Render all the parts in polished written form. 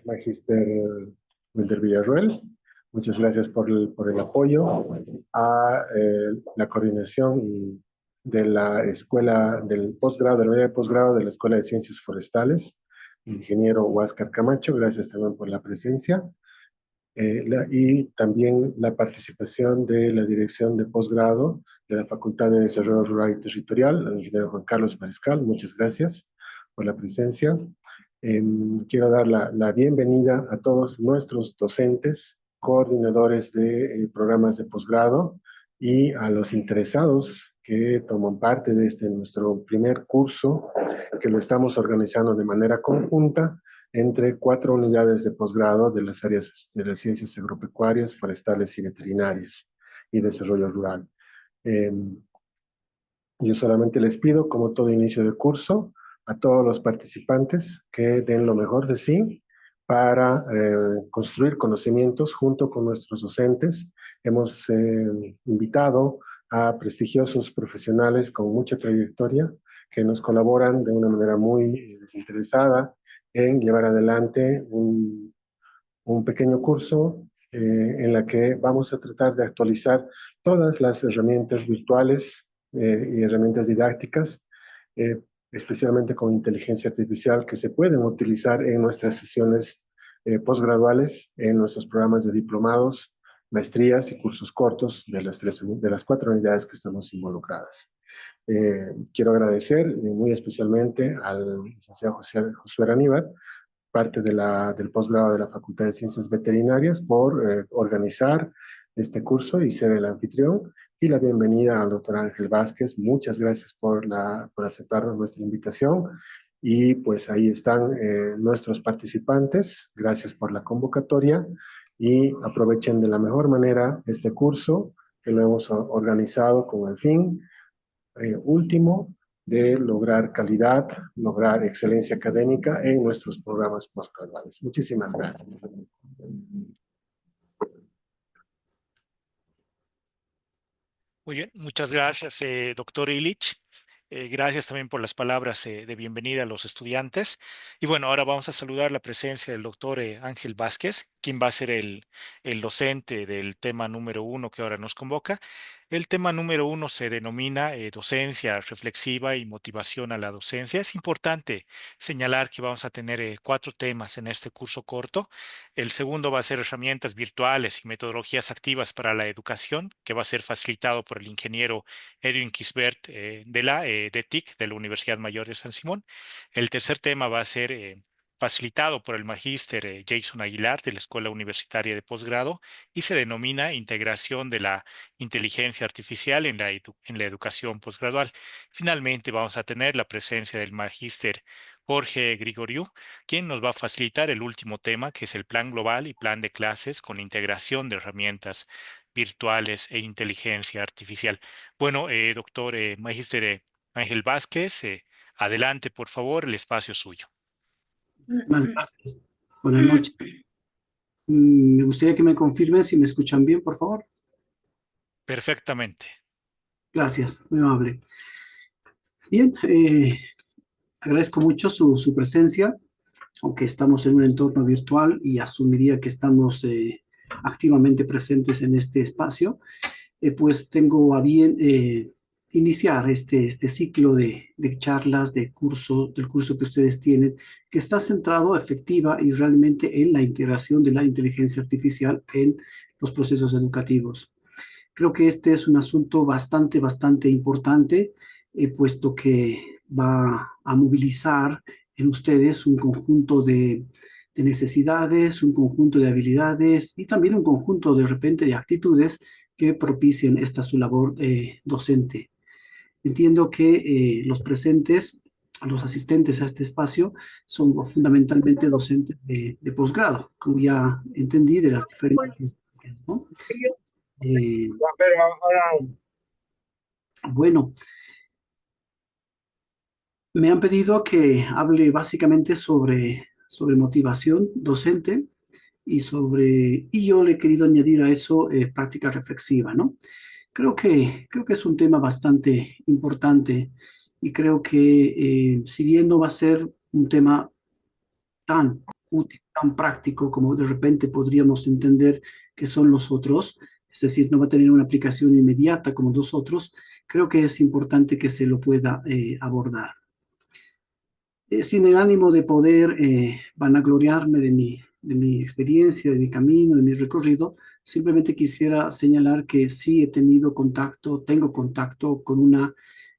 Magíster Wilder Villarroel. Muchas gracias por el apoyo a la coordinación de la escuela del posgrado, de la unidad de posgrado de la Escuela de Ciencias Forestales, ingeniero Huáscar Camacho. Gracias también por la presencia. Y también la participación de la dirección de posgrado de la Facultad de Desarrollo Rural y Territorial, el ingeniero Juan Carlos Mariscal. Muchas gracias por la presencia. Quiero dar la bienvenida a todos nuestros docentes, coordinadores de programas de posgrado y a los interesados que toman parte de nuestro primer curso, que lo estamos organizando de manera conjunta entre 4 unidades de posgrado de las áreas de las ciencias agropecuarias, forestales y veterinarias y desarrollo rural. Yo solamente les pido, como todo inicio de curso, a todos los participantes que den lo mejor de sí para construir conocimientos junto con nuestros docentes. Hemos invitado a prestigiosos profesionales con mucha trayectoria que nos colaboran de una manera muy desinteresada en llevar adelante un pequeño curso en la que vamos a tratar de actualizar todas las herramientas virtuales y herramientas didácticas, especialmente con inteligencia artificial, que se pueden utilizar en nuestras sesiones posgraduales, en nuestros programas de diplomados, maestrías y cursos cortos de las 4 unidades que estamos involucradas. Quiero agradecer muy especialmente al licenciado Josué Aníbal, parte del posgrado de la Facultad de Ciencias Veterinarias, por organizar este curso y ser el anfitrión, y la bienvenida al doctor Ángel Vázquez. Muchas gracias por aceptar nuestra invitación, y pues ahí están nuestros participantes. Gracias por la convocatoria y aprovechen de la mejor manera este curso que lo hemos organizado con el fin último de lograr calidad, lograr excelencia académica en nuestros programas postgraduales. Muchísimas gracias. Muy bien, muchas gracias, doctor Illich. Gracias también por las palabras de bienvenida a los estudiantes. Y bueno, ahora vamos a saludar la presencia del doctor Ángel Vázquez, quien va a ser el docente del tema número 1 que ahora nos convoca. El tema número 1 se denomina docencia reflexiva y motivación a la docencia. Es importante señalar que vamos a tener 4 temas en este curso corto. El segundo va a ser herramientas virtuales y metodologías activas para la educación, que va a ser facilitado por el ingeniero Edwin Kisbert de TIC, de la Universidad Mayor de San Simón. El tercer tema va a ser facilitado por el magíster Jason Aguilar, de la Escuela Universitaria de Posgrado, y se denomina integración de la inteligencia artificial en la educación posgradual. Finalmente vamos a tener la presencia del magíster Jorge Grigoriou, quien nos va a facilitar el último tema, que es el plan global y plan de clases con integración de herramientas virtuales e inteligencia artificial. Bueno, doctor magíster Ángel Vázquez, adelante, por favor, el espacio es suyo. Muchas gracias. Buenas noches. Me gustaría que me confirmen si me escuchan bien, por favor. Perfectamente. Gracias, muy amable. Bien, agradezco mucho su presencia, aunque estamos en un entorno virtual y asumiría que estamos activamente presentes en este espacio. Pues tengo a bien iniciar este ciclo de charlas, del curso que ustedes tienen, que está centrado efectiva y realmente en la integración de la inteligencia artificial en los procesos educativos. Creo que este es un asunto bastante importante, puesto que va a movilizar en ustedes un conjunto de necesidades, un conjunto de habilidades y también un conjunto de repente de actitudes que propicien su labor docente. Entiendo que los presentes, los asistentes a este espacio, son fundamentalmente docentes de posgrado, como ya entendí de las diferentes instancias, ¿no? Bueno, me han pedido que hable básicamente sobre motivación docente y yo le he querido añadir a eso práctica reflexiva, ¿no? Creo que es un tema bastante importante y creo que si bien no va a ser un tema tan útil, tan práctico como de repente podríamos entender que son los otros, es decir, no va a tener una aplicación inmediata como los otros, creo que es importante que se lo pueda abordar. Sin el ánimo de poder vanagloriarme de mi experiencia, de mi camino, de mi recorrido, simplemente quisiera señalar que sí he tenido contacto, tengo contacto con una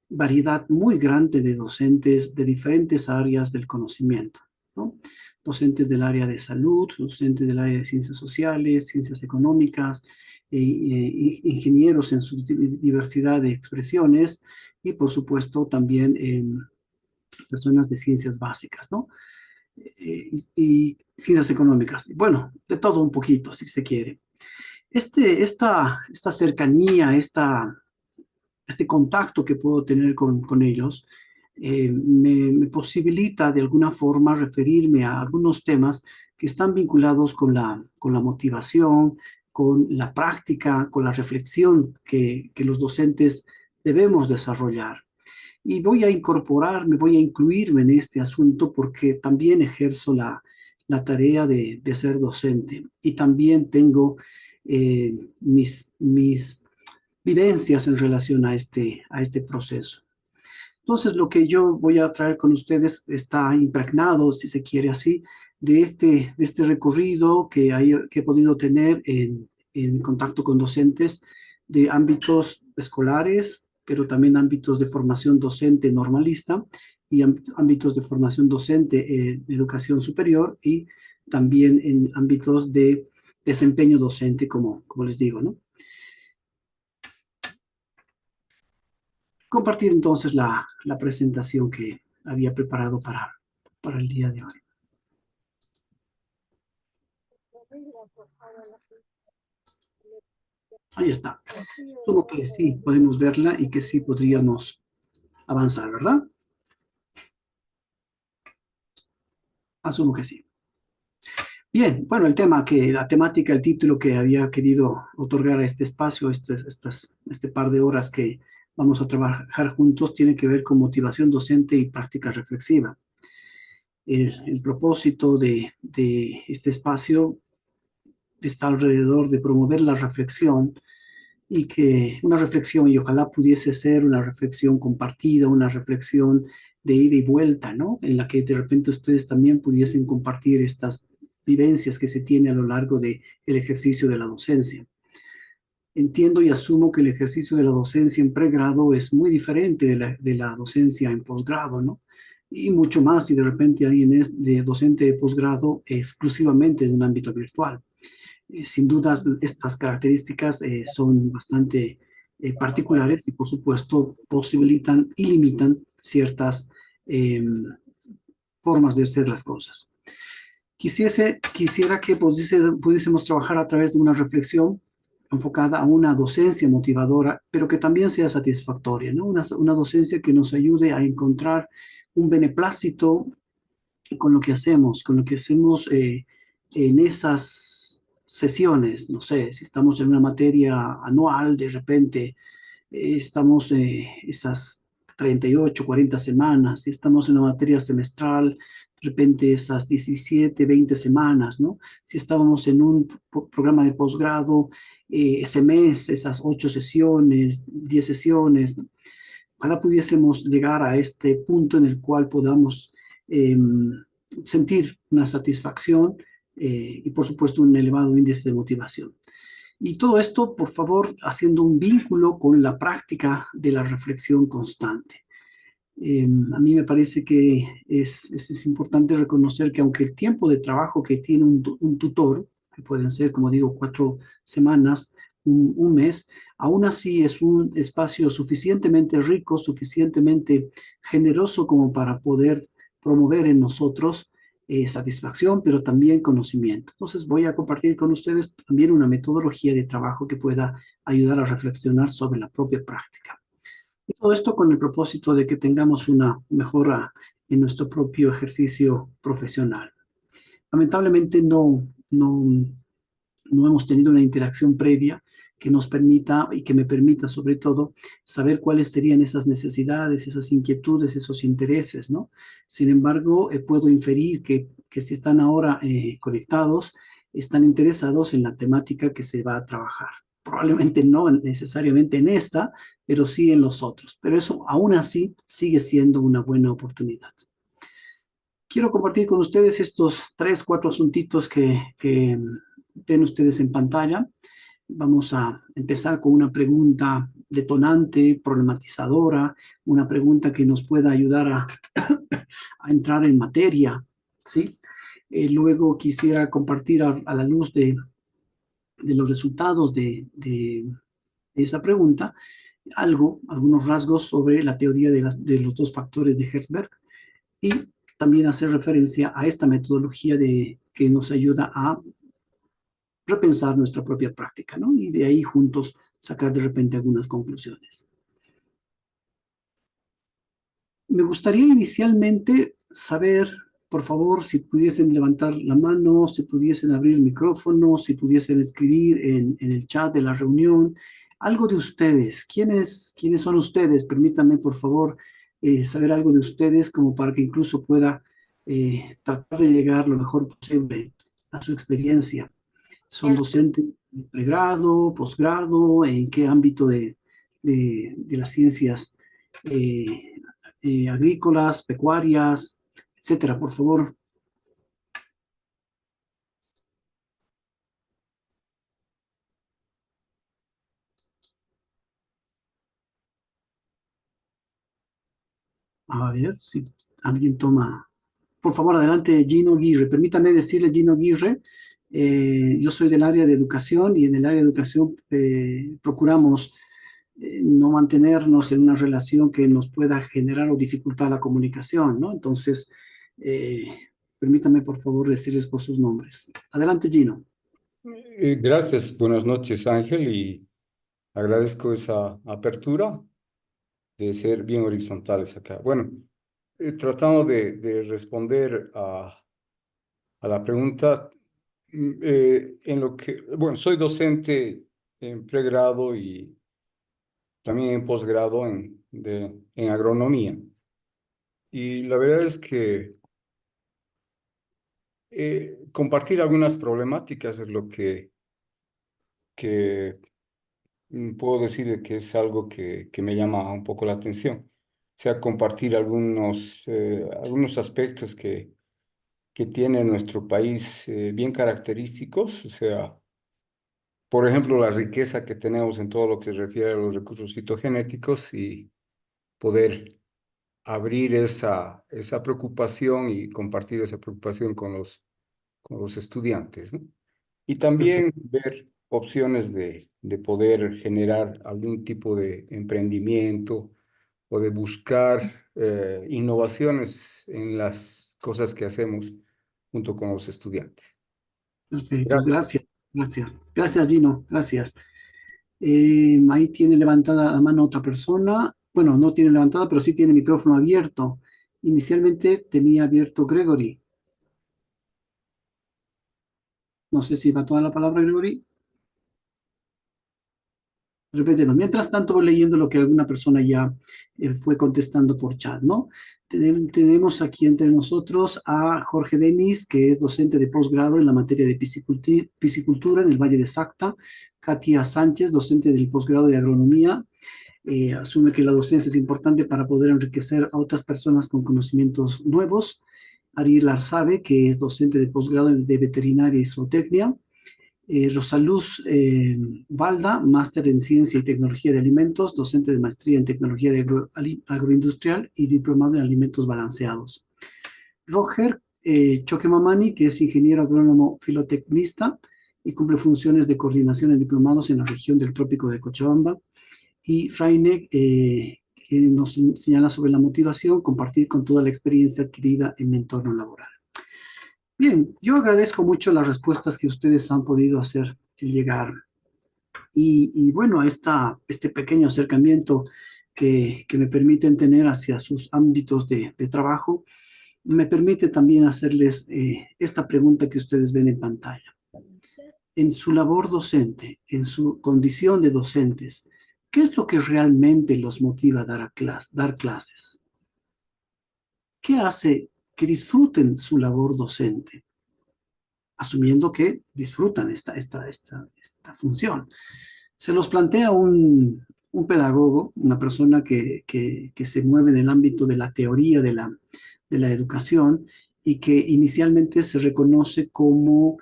variedad muy grande de docentes de diferentes áreas del conocimiento, ¿no? Docentes del área de salud, docentes del área de ciencias sociales, ciencias económicas, ingenieros en su diversidad de expresiones y, por supuesto, también personas de ciencias básicas, ¿no? Y ciencias económicas. Bueno, de todo un poquito, si se quiere. Esta cercanía, este contacto que puedo tener con ellos, me posibilita de alguna forma referirme a algunos temas que están vinculados con la motivación, con la práctica, con la reflexión que los docentes debemos desarrollar. Y voy a incorporarme, voy a incluirme en este asunto porque también ejerzo la tarea de ser docente y también tengo mis vivencias en relación a este proceso. Entonces, lo que yo voy a traer con ustedes está impregnado, si se quiere así, de este recorrido que he podido tener en contacto con docentes de ámbitos escolares, pero también ámbitos de formación docente normalista y ámbitos de formación docente de educación superior y también en ámbitos de desempeño docente, como les digo, ¿no? Compartir entonces la presentación que había preparado para el día de hoy. Ahí está. Supongo que sí podemos verla y que sí podríamos avanzar, ¿verdad? Asumo que sí. Bien, bueno, la temática, el título que había querido otorgar a este espacio, este par de horas que vamos a trabajar juntos, tiene que ver con motivación docente y práctica reflexiva. El propósito de este espacio está alrededor de promover la reflexión y que una reflexión, y ojalá pudiese ser una reflexión compartida, una reflexión de ida y vuelta, ¿no? En la que de repente ustedes también pudiesen compartir estas vivencias que se tiene a lo largo del ejercicio de la docencia. Entiendo y asumo que el ejercicio de la docencia en pregrado es muy diferente de la docencia en posgrado, ¿no? Y mucho más si de repente alguien es de docente de posgrado exclusivamente en un ámbito virtual. Sin dudas, estas características son bastante particulares y, por supuesto, posibilitan y limitan ciertas formas de hacer las cosas. Quisiera que pudiésemos trabajar a través de una reflexión enfocada a una docencia motivadora, pero que también sea satisfactoria, ¿no? Una docencia que nos ayude a encontrar un beneplácito con lo que hacemos en esas sesiones. No sé, si estamos en una materia anual, de repente estamos esas 38, 40 semanas, si estamos en una materia semestral, de repente esas 17, 20 semanas, ¿no? Si estábamos en un programa de posgrado, ese mes, esas 8 sesiones, 10 sesiones, ¿no? Ojalá pudiésemos llegar a este punto en el cual podamos sentir una satisfacción y, por supuesto, un elevado índice de motivación. Y todo esto, por favor, haciendo un vínculo con la práctica de la reflexión constante. A mí me parece que es importante reconocer que aunque el tiempo de trabajo que tiene un tutor, que pueden ser, como digo, 4 semanas, un mes, aún así es un espacio suficientemente rico, suficientemente generoso como para poder promover en nosotros satisfacción, pero también conocimiento. Entonces voy a compartir con ustedes también una metodología de trabajo que pueda ayudar a reflexionar sobre la propia práctica. Y todo esto con el propósito de que tengamos una mejora en nuestro propio ejercicio profesional. Lamentablemente no no hemos tenido una interacción previa que nos permita y que me permita sobre todo saber cuáles serían esas necesidades, esas inquietudes, esos intereses, ¿no? Sin embargo, puedo inferir que si están ahora conectados, están interesados en la temática que se va a trabajar. Probablemente no necesariamente en esta, pero sí en los otros. Pero eso aún así sigue siendo una buena oportunidad. Quiero compartir con ustedes estos 3, 4 asuntitos que ven ustedes en pantalla. Vamos a empezar con una pregunta detonante, problematizadora, una pregunta que nos pueda ayudar a entrar en materia, ¿sí? Luego quisiera compartir a la luz de los resultados de esa pregunta, algunos rasgos sobre la teoría de los dos factores de Herzberg y también hacer referencia a esta metodología que nos ayuda a repensar nuestra propia práctica, ¿no? Y de ahí juntos sacar de repente algunas conclusiones. Me gustaría inicialmente saber, por favor, si pudiesen levantar la mano, si pudiesen abrir el micrófono, si pudiesen escribir en el chat de la reunión, algo de ustedes. ¿Quiénes son ustedes? Permítanme, por favor, saber algo de ustedes como para que incluso pueda tratar de llegar lo mejor posible a su experiencia. ¿Son docentes de pregrado, posgrado? ¿En qué ámbito de las ciencias agrícolas, pecuarias, etcétera? Por favor. A ver si alguien toma. Por favor, adelante, Gino Aguirre. Permítame decirle, Gino Aguirre, yo soy del área de educación y en el área de educación procuramos no mantenernos en una relación que nos pueda generar o dificultar la comunicación, ¿no? Entonces, permítame, por favor, decirles por sus nombres. Adelante, Gino. Gracias, buenas noches, Ángel, y agradezco esa apertura de ser bien horizontales acá. Bueno, tratando de responder a la pregunta, en lo que, bueno, soy docente en pregrado y también en posgrado en agronomía. Y la verdad es que compartir algunas problemáticas es lo que puedo decir de que es algo que me llama un poco la atención. O sea, compartir algunos aspectos que tiene nuestro país bien característicos. O sea, por ejemplo, la riqueza que tenemos en todo lo que se refiere a los recursos fitogenéticos y poder abrir esa preocupación y compartir esa preocupación con los estudiantes, ¿no? Y también ver opciones de poder generar algún tipo de emprendimiento o de buscar innovaciones en las cosas que hacemos junto con los estudiantes. Perfecto, Gracias. Gracias, Gino, gracias. Ahí tiene levantada la mano otra persona. Bueno, no tiene levantada, pero sí tiene micrófono abierto. Inicialmente tenía abierto Gregory. No sé si va a tomar la palabra, Gregory. Repítelo. Mientras tanto, voy leyendo lo que alguna persona ya fue contestando por chat, ¿no? Tenemos aquí entre nosotros a Jorge Denis, que es docente de posgrado en la materia de piscicultura en el Valle de Sacta. Katia Sánchez, docente del posgrado de agronomía. Asume que la docencia es importante para poder enriquecer a otras personas con conocimientos nuevos. Ariel Arzabe, que es docente de posgrado de veterinaria y zootecnia. Rosaluz Valda, máster en Ciencia y Tecnología de Alimentos, docente de maestría en Tecnología Agroindustrial y diplomado en Alimentos Balanceados. Roger Choquemamani, que es ingeniero agrónomo filotecnista y cumple funciones de coordinación en diplomados en la región del Trópico de Cochabamba. Y Raine, que nos señala sobre la motivación, compartir con toda la experiencia adquirida en mi entorno laboral. Bien, yo agradezco mucho las respuestas que ustedes han podido hacer llegar. Y bueno, este pequeño acercamiento que me permiten tener hacia sus ámbitos de trabajo, me permite también hacerles esta pregunta que ustedes ven en pantalla. en su labor docente, en su condición de docentes, ¿qué es lo que realmente los motiva a dar clases? ¿Qué hace que disfruten su labor docente? Asumiendo que disfrutan esta función. Se los plantea un pedagogo, una persona que se mueve en el ámbito de la teoría de la educación y que inicialmente se reconoce como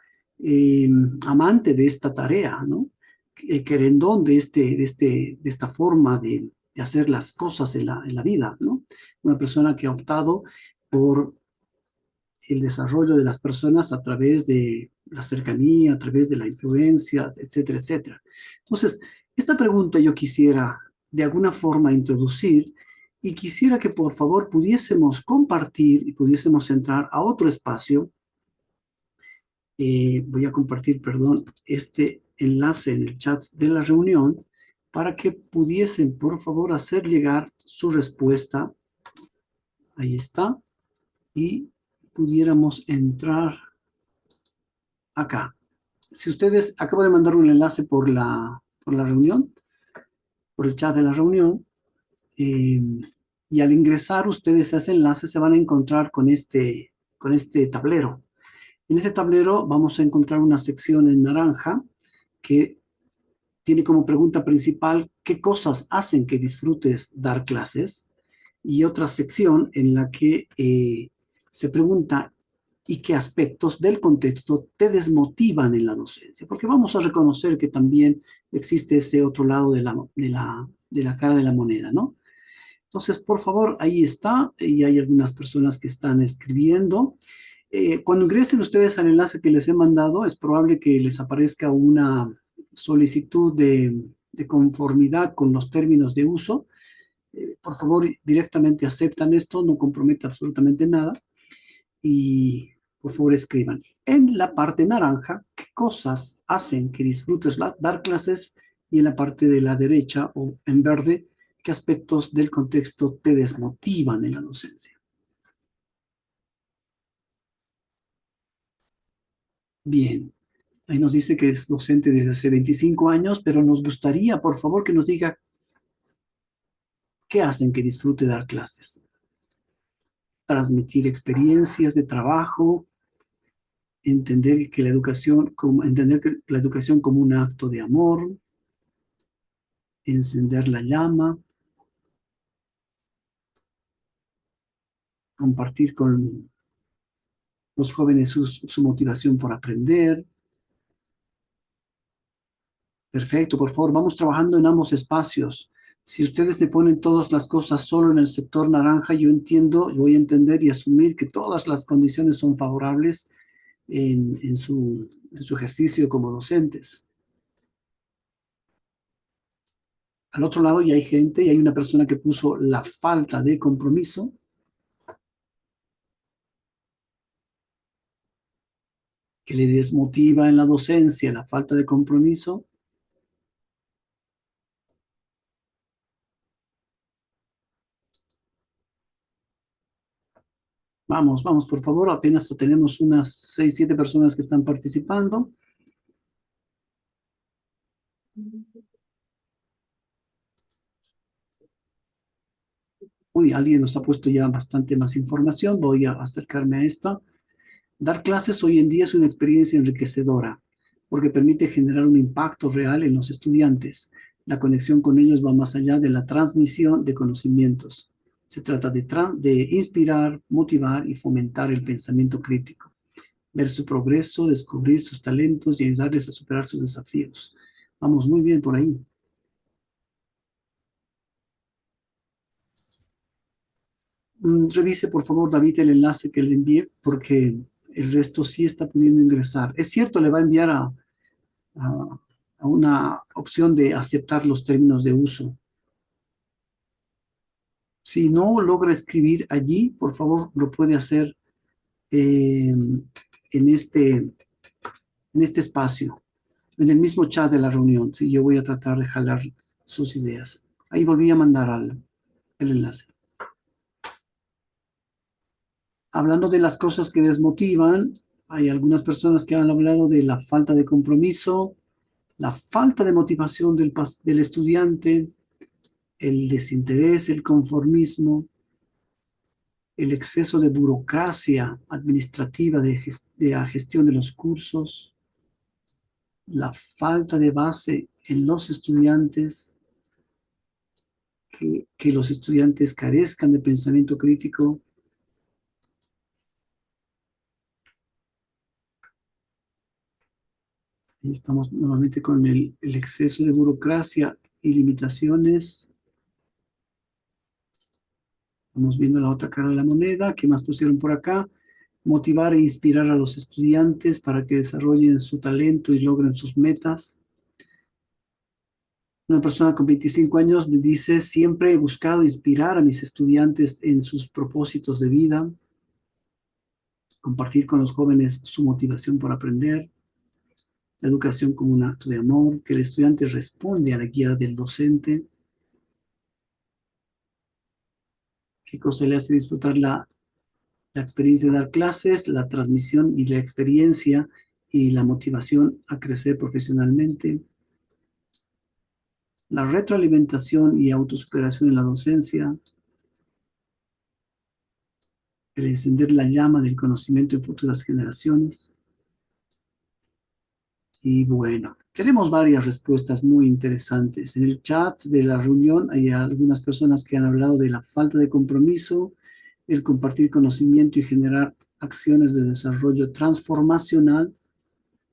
amante de esta tarea, ¿no? Querendón de esta forma de hacer las cosas en la vida, ¿no? Una persona que ha optado por el desarrollo de las personas a través de la cercanía, a través de la influencia, etcétera, etcétera. Entonces, esta pregunta yo quisiera de alguna forma introducir y quisiera que por favor pudiésemos compartir y pudiésemos entrar a otro espacio. Voy a compartir, perdón, este enlace en el chat de la reunión para que pudiesen, por favor, hacer llegar su respuesta. Ahí está. Y pudiéramos entrar acá. Si ustedes, acabo de mandar un enlace por la reunión, por el chat de la reunión, y al ingresar ustedes a ese enlace se van a encontrar con este tablero. En ese tablero vamos a encontrar una sección en naranja que tiene como pregunta principal qué cosas hacen que disfrutes dar clases, y otra sección en la que se pregunta y qué aspectos del contexto te desmotivan en la docencia, porque vamos a reconocer que también existe ese otro lado de la cara de la moneda, ¿no? Entonces, por favor, ahí está, y hay algunas personas que están escribiendo. Cuando ingresen ustedes al enlace que les he mandado, es probable que les aparezca una solicitud de conformidad con los términos de uso. Por favor, directamente aceptan esto, no compromete absolutamente nada. Y por favor escriban. En la parte naranja, ¿qué cosas hacen que disfrutes dar clases? Y en la parte de la derecha, o en verde, ¿qué aspectos del contexto te desmotivan en la docencia? Bien, ahí nos dice que es docente desde hace 25 años, pero nos gustaría, por favor, que nos diga qué hacen que disfrute dar clases. Transmitir experiencias de trabajo, entender que la educación como un acto de amor, encender la llama, compartir con los jóvenes su motivación por aprender. Perfecto, por favor, vamos trabajando en ambos espacios. Si ustedes me ponen todas las cosas solo en el sector naranja, yo entiendo, voy a entender y asumir que todas las condiciones son favorables en su ejercicio como docentes. Al otro lado ya hay gente y hay una persona que puso la falta de compromiso. Que le desmotiva en la docencia, la falta de compromiso. Vamos, vamos, por favor, apenas tenemos unas 6, 7 personas que están participando. Uy, alguien nos ha puesto ya bastante más información, voy a acercarme a esta. Dar clases hoy en día es una experiencia enriquecedora, porque permite generar un impacto real en los estudiantes. La conexión con ellos va más allá de la transmisión de conocimientos. Se trata de inspirar, motivar y fomentar el pensamiento crítico, ver su progreso, descubrir sus talentos y ayudarles a superar sus desafíos. Vamos muy bien por ahí. Revise, por favor, David, el enlace que le envié, porque el resto sí está pudiendo ingresar. Es cierto, le va a enviar a una opción de aceptar los términos de uso. Si no logra escribir allí, por favor, lo puede hacer en este espacio, en el mismo chat de la reunión. ¿Sí? Yo voy a tratar de jalar sus ideas. Ahí volví a mandar el enlace. Hablando de las cosas que desmotivan, Hay algunas personas que han hablado de la falta de compromiso, la falta de motivación del estudiante, el desinterés, el conformismo, el exceso de burocracia administrativa de la gestión de los cursos, la falta de base en los estudiantes, que los estudiantes carezcan de pensamiento crítico. Ahí estamos nuevamente con el exceso de burocracia y limitaciones. Vamos viendo la otra cara de la moneda. ¿Qué más pusieron por acá? Motivar e inspirar a los estudiantes para que desarrollen su talento y logren sus metas. Una persona con 25 años me dice, siempre he buscado inspirar a mis estudiantes en sus propósitos de vida, compartir con los jóvenes su motivación por aprender, la educación como un acto de amor, que el estudiante responde a la guía del docente, qué cosa le hace disfrutar la experiencia de dar clases, la transmisión y la experiencia y la motivación a crecer profesionalmente, la retroalimentación y autosuperación en la docencia, el encender la llama del conocimiento en futuras generaciones. Y bueno, tenemos varias respuestas muy interesantes. En el chat de la reunión hay algunas personas que han hablado de la falta de compromiso, el compartir conocimiento y generar acciones de desarrollo transformacional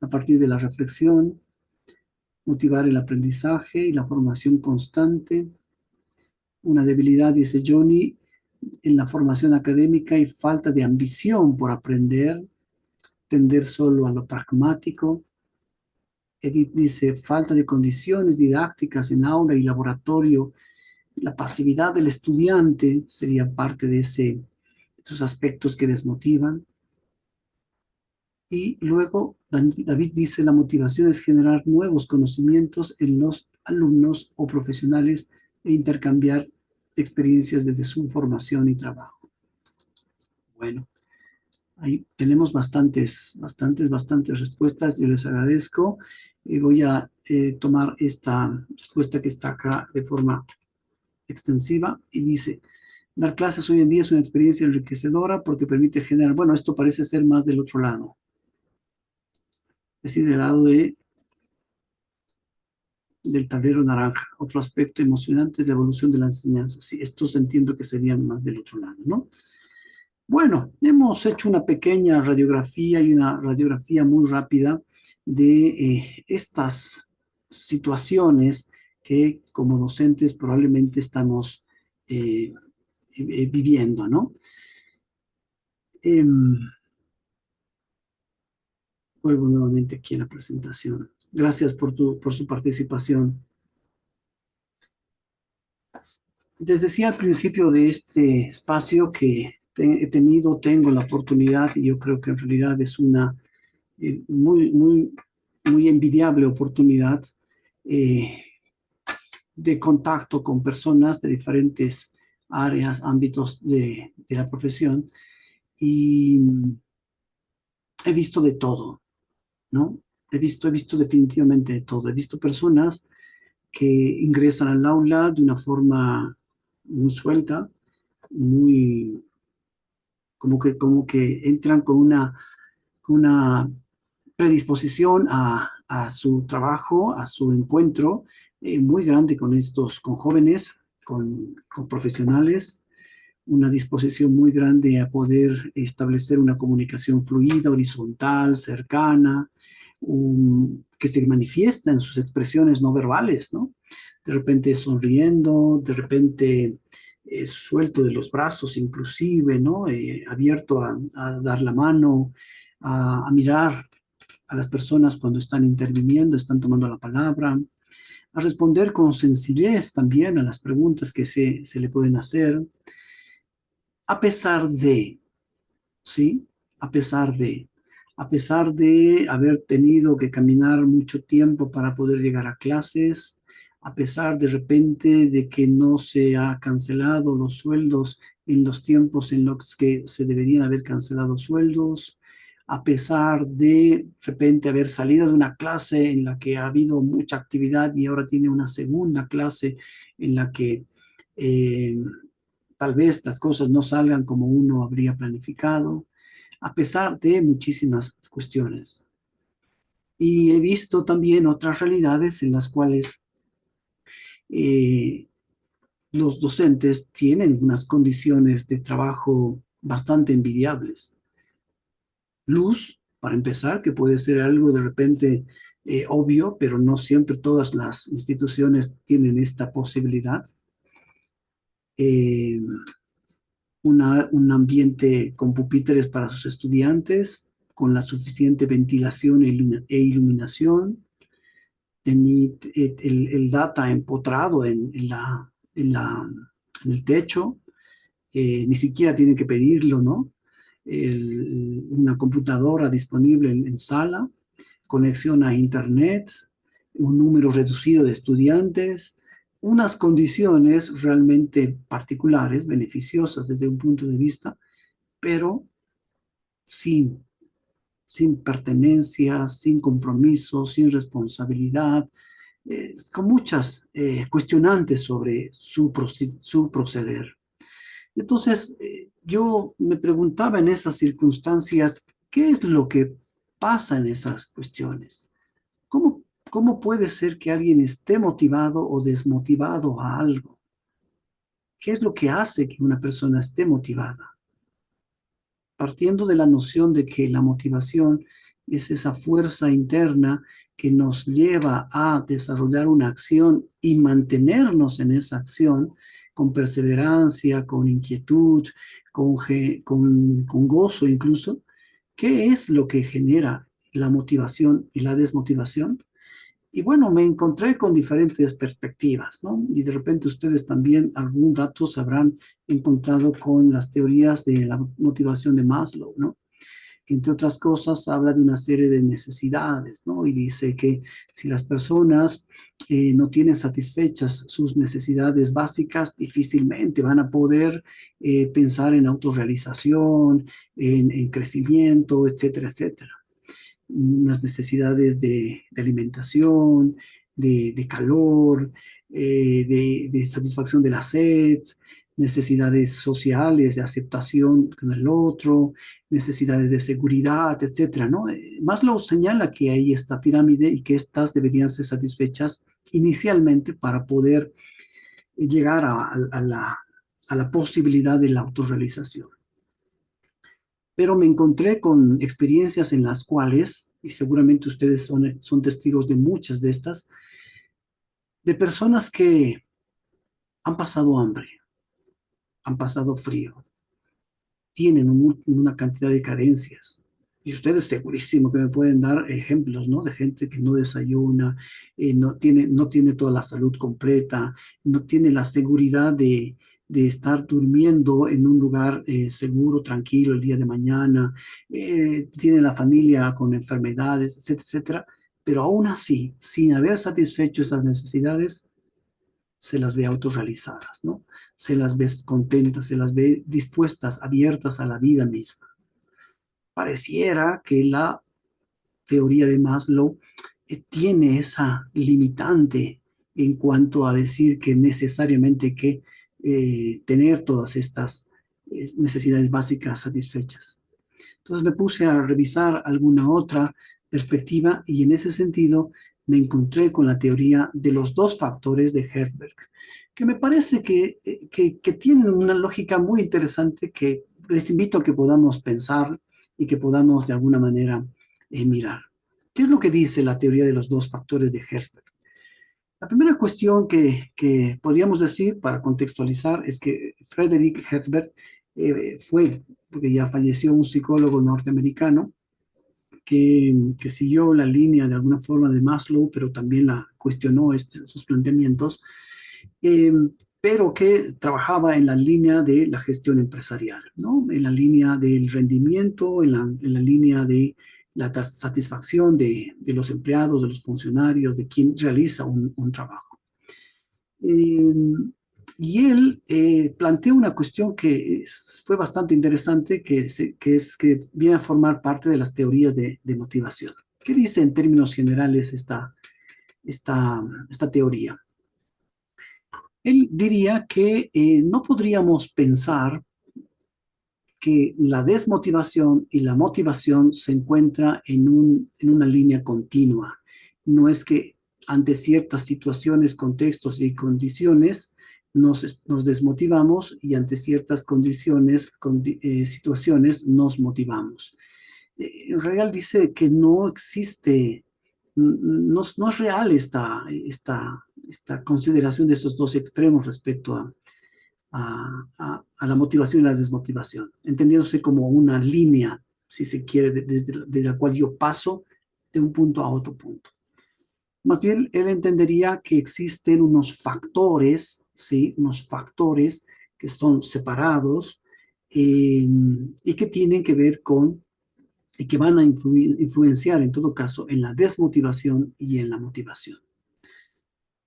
a partir de la reflexión, motivar el aprendizaje y la formación constante. Una debilidad, dice Johnny, en la formación académica y falta de ambición por aprender, tender solo a lo pragmático. Edith dice, falta de condiciones didácticas en aula y laboratorio. La pasividad del estudiante sería parte de esos aspectos que desmotivan. Y luego David dice, la motivación es generar nuevos conocimientos en los alumnos o profesionales e intercambiar experiencias desde su formación y trabajo. Bueno, ahí tenemos bastantes respuestas. Yo les agradezco. Voy a tomar esta respuesta que está acá de forma extensiva y dice, dar clases hoy en día es una experiencia enriquecedora porque permite generar, bueno, esto parece ser más del otro lado. Es decir, del lado del tablero naranja. Otro aspecto emocionante es la evolución de la enseñanza. Sí, estos entiendo que serían más del otro lado, ¿no? Bueno, hemos hecho una pequeña radiografía y una radiografía muy rápida de estas situaciones que como docentes probablemente estamos viviendo, ¿no? Vuelvo nuevamente aquí a la presentación. Gracias por su participación. Les decía al principio de este espacio que tengo la oportunidad, y yo creo que en realidad es una muy envidiable oportunidad de contacto con personas de diferentes áreas, ámbitos de la profesión, y he visto de todo, ¿no? He visto definitivamente de todo. He visto personas que ingresan al aula de una forma muy suelta, muy como que entran con una predisposición a su trabajo, a su encuentro muy grande con jóvenes, con profesionales, una disposición muy grande a poder establecer una comunicación fluida, horizontal, cercana, que se manifiesta en sus expresiones no verbales, ¿no? De repente sonriendo, de repente suelto de los brazos inclusive, ¿no? Abierto a dar la mano, a mirar a las personas cuando están interviniendo, están tomando la palabra, a responder con sencillez también a las preguntas que se le pueden hacer, a pesar de, ¿sí? A pesar de haber tenido que caminar mucho tiempo para poder llegar a clases, a pesar de repente de que no se ha cancelado los sueldos en los tiempos en los que se deberían haber cancelado sueldos, a pesar de repente haber salido de una clase en la que ha habido mucha actividad y ahora tiene una segunda clase en la que eh, tal vez las cosas no salgan como uno habría planificado, a pesar de muchísimas cuestiones. Y he visto también otras realidades en las cuales eh, los docentes tienen unas condiciones de trabajo bastante envidiables. Luz, para empezar, que puede ser algo de repente obvio, pero no siempre todas las instituciones tienen esta posibilidad. Eh, un ambiente con pupitres para sus estudiantes, con la suficiente ventilación e iluminación, el data empotrado en el techo, ni siquiera tienen que pedirlo, ¿no? Una computadora disponible en sala, conexión a internet, un número reducido de estudiantes, unas condiciones realmente particulares, beneficiosas desde un punto de vista, pero sin, sin pertenencia, sin compromiso, sin responsabilidad, con muchas cuestionantes sobre su proceder. Entonces, yo me preguntaba en esas circunstancias, ¿qué es lo que pasa en esas cuestiones? ¿Cómo puede ser que alguien esté motivado o desmotivado a algo? ¿Qué es lo que hace que una persona esté motivada? Partiendo de la noción de que la motivación es esa fuerza interna que nos lleva a desarrollar una acción y mantenernos en esa acción con perseverancia, con inquietud, con gozo incluso. ¿Qué es lo que genera la motivación y la desmotivación? Y bueno, me encontré con diferentes perspectivas, ¿no? Y de repente ustedes también algún rato se habrán encontrado con las teorías de la motivación de Maslow, ¿no? Que entre otras cosas habla de una serie de necesidades, ¿no? Y dice que si las personas no tienen satisfechas sus necesidades básicas, difícilmente van a poder pensar en autorrealización, en crecimiento, etcétera, etcétera. Unas necesidades de alimentación, de calor, de satisfacción de la sed, necesidades sociales, de aceptación con el otro, necesidades de seguridad, etcétera, ¿no? Maslow señala que hay esta pirámide y que estas deberían ser satisfechas inicialmente para poder llegar a la posibilidad de la autorrealización. Pero me encontré con experiencias en las cuales, y seguramente ustedes son testigos de muchas de estas, de personas que han pasado hambre, han pasado frío, tienen una cantidad de carencias. Y ustedes segurísimo que me pueden dar ejemplos, ¿no? De gente que no desayuna, no tiene toda la salud completa, no tiene la seguridad de estar durmiendo en un lugar seguro, tranquilo el día de mañana, tiene la familia con enfermedades, etcétera, etcétera. Pero aún así, sin haber satisfecho esas necesidades, se las ve autorrealizadas, ¿no? Se las ve contentas, se las ve dispuestas, abiertas a la vida misma. Pareciera que la teoría de Maslow tiene esa limitante en cuanto a decir que necesariamente hay que tener todas estas necesidades básicas satisfechas. Entonces me puse a revisar alguna otra perspectiva y en ese sentido me encontré con la teoría de los dos factores de Herzberg, que me parece que tienen una lógica muy interesante que les invito a que podamos pensar y que podamos de alguna manera mirar. ¿Qué es lo que dice la teoría de los dos factores de Herzberg? La primera cuestión que podríamos decir para contextualizar es que Frederick Herzberg fue, porque ya falleció, un psicólogo norteamericano que siguió la línea de alguna forma de Maslow, pero también la cuestionó sus planteamientos, pero que trabajaba en la línea de la gestión empresarial, ¿no? En la línea del rendimiento, en la línea de la satisfacción de los empleados, de los funcionarios, de quien realiza un trabajo. Y él plantea una cuestión que fue bastante interesante, que viene a formar parte de las teorías de motivación. ¿Qué dice en términos generales esta teoría? Él diría que no podríamos pensar que la desmotivación y la motivación se encuentran en una línea continua. No es que ante ciertas situaciones, contextos y condiciones nos desmotivamos y ante ciertas condiciones, situaciones nos motivamos. En realidad dice que no existe, no es real esta consideración de estos dos extremos respecto a la motivación y la desmotivación, entendiéndose como una línea, si se quiere, desde la cual yo paso de un punto a otro punto. Más bien, él entendería que existen unos factores, ¿sí? Unos factores que son separados y que tienen que ver y que van a influenciar en todo caso en la desmotivación y en la motivación.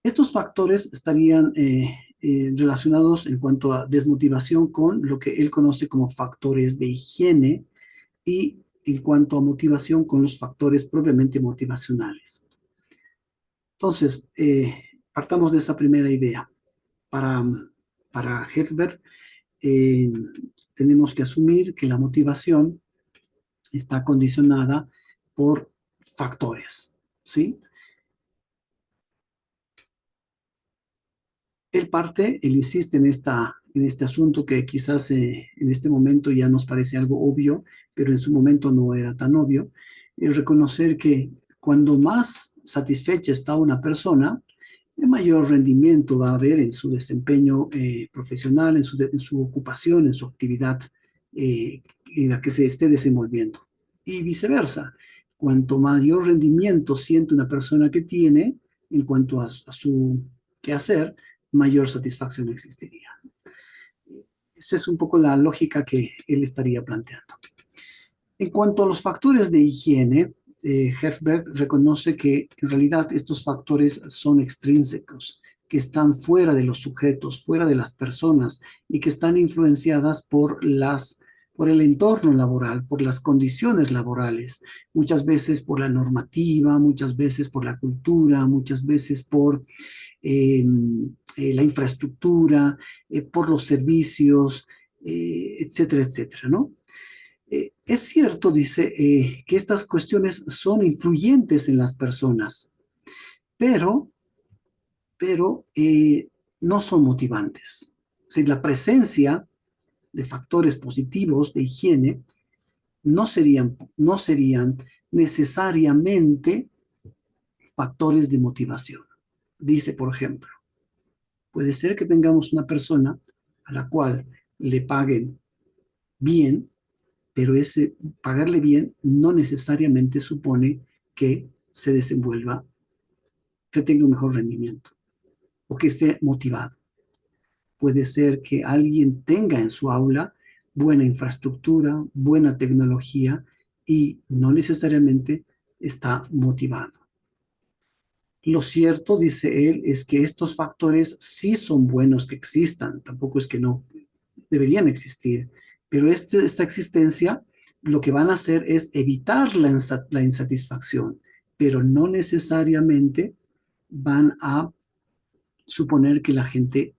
Estos factores estarían relacionados en cuanto a desmotivación con lo que él conoce como factores de higiene y en cuanto a motivación con los factores propiamente motivacionales. Entonces, partamos de esa primera idea. Para Herzberg, tenemos que asumir que la motivación está condicionada por factores, ¿sí? Él insiste en este asunto que quizás en este momento ya nos parece algo obvio, pero en su momento no era tan obvio, reconocer que cuando más satisfecha está una persona, mayor rendimiento va a haber en su desempeño profesional, en su ocupación, en su actividad en la que se esté desenvolviendo. Y viceversa, cuanto mayor rendimiento siente una persona que tiene en cuanto a su quehacer, mayor satisfacción existiría. Esa es un poco la lógica que él estaría planteando. En cuanto a los factores de higiene, Herzberg reconoce que en realidad estos factores son extrínsecos, que están fuera de los sujetos, fuera de las personas y que están influenciadas por el entorno laboral, por las condiciones laborales, muchas veces por la normativa, muchas veces por la cultura, muchas veces por la infraestructura, por los servicios, etcétera, etcétera, ¿no? Es cierto, dice, que estas cuestiones son influyentes en las personas, pero no son motivantes. O sea, la presencia de factores positivos de higiene no serían necesariamente factores de motivación. Dice, por ejemplo, puede ser que tengamos una persona a la cual le paguen bien, pero ese pagarle bien no necesariamente supone que se desenvuelva, que tenga un mejor rendimiento o que esté motivado. Puede ser que alguien tenga en su aula buena infraestructura, buena tecnología y no necesariamente está motivado. Lo cierto, dice él, es que estos factores sí son buenos que existan, tampoco es que no deberían existir, pero esta existencia lo que van a hacer es evitar la insatisfacción, pero no necesariamente van a suponer que la gente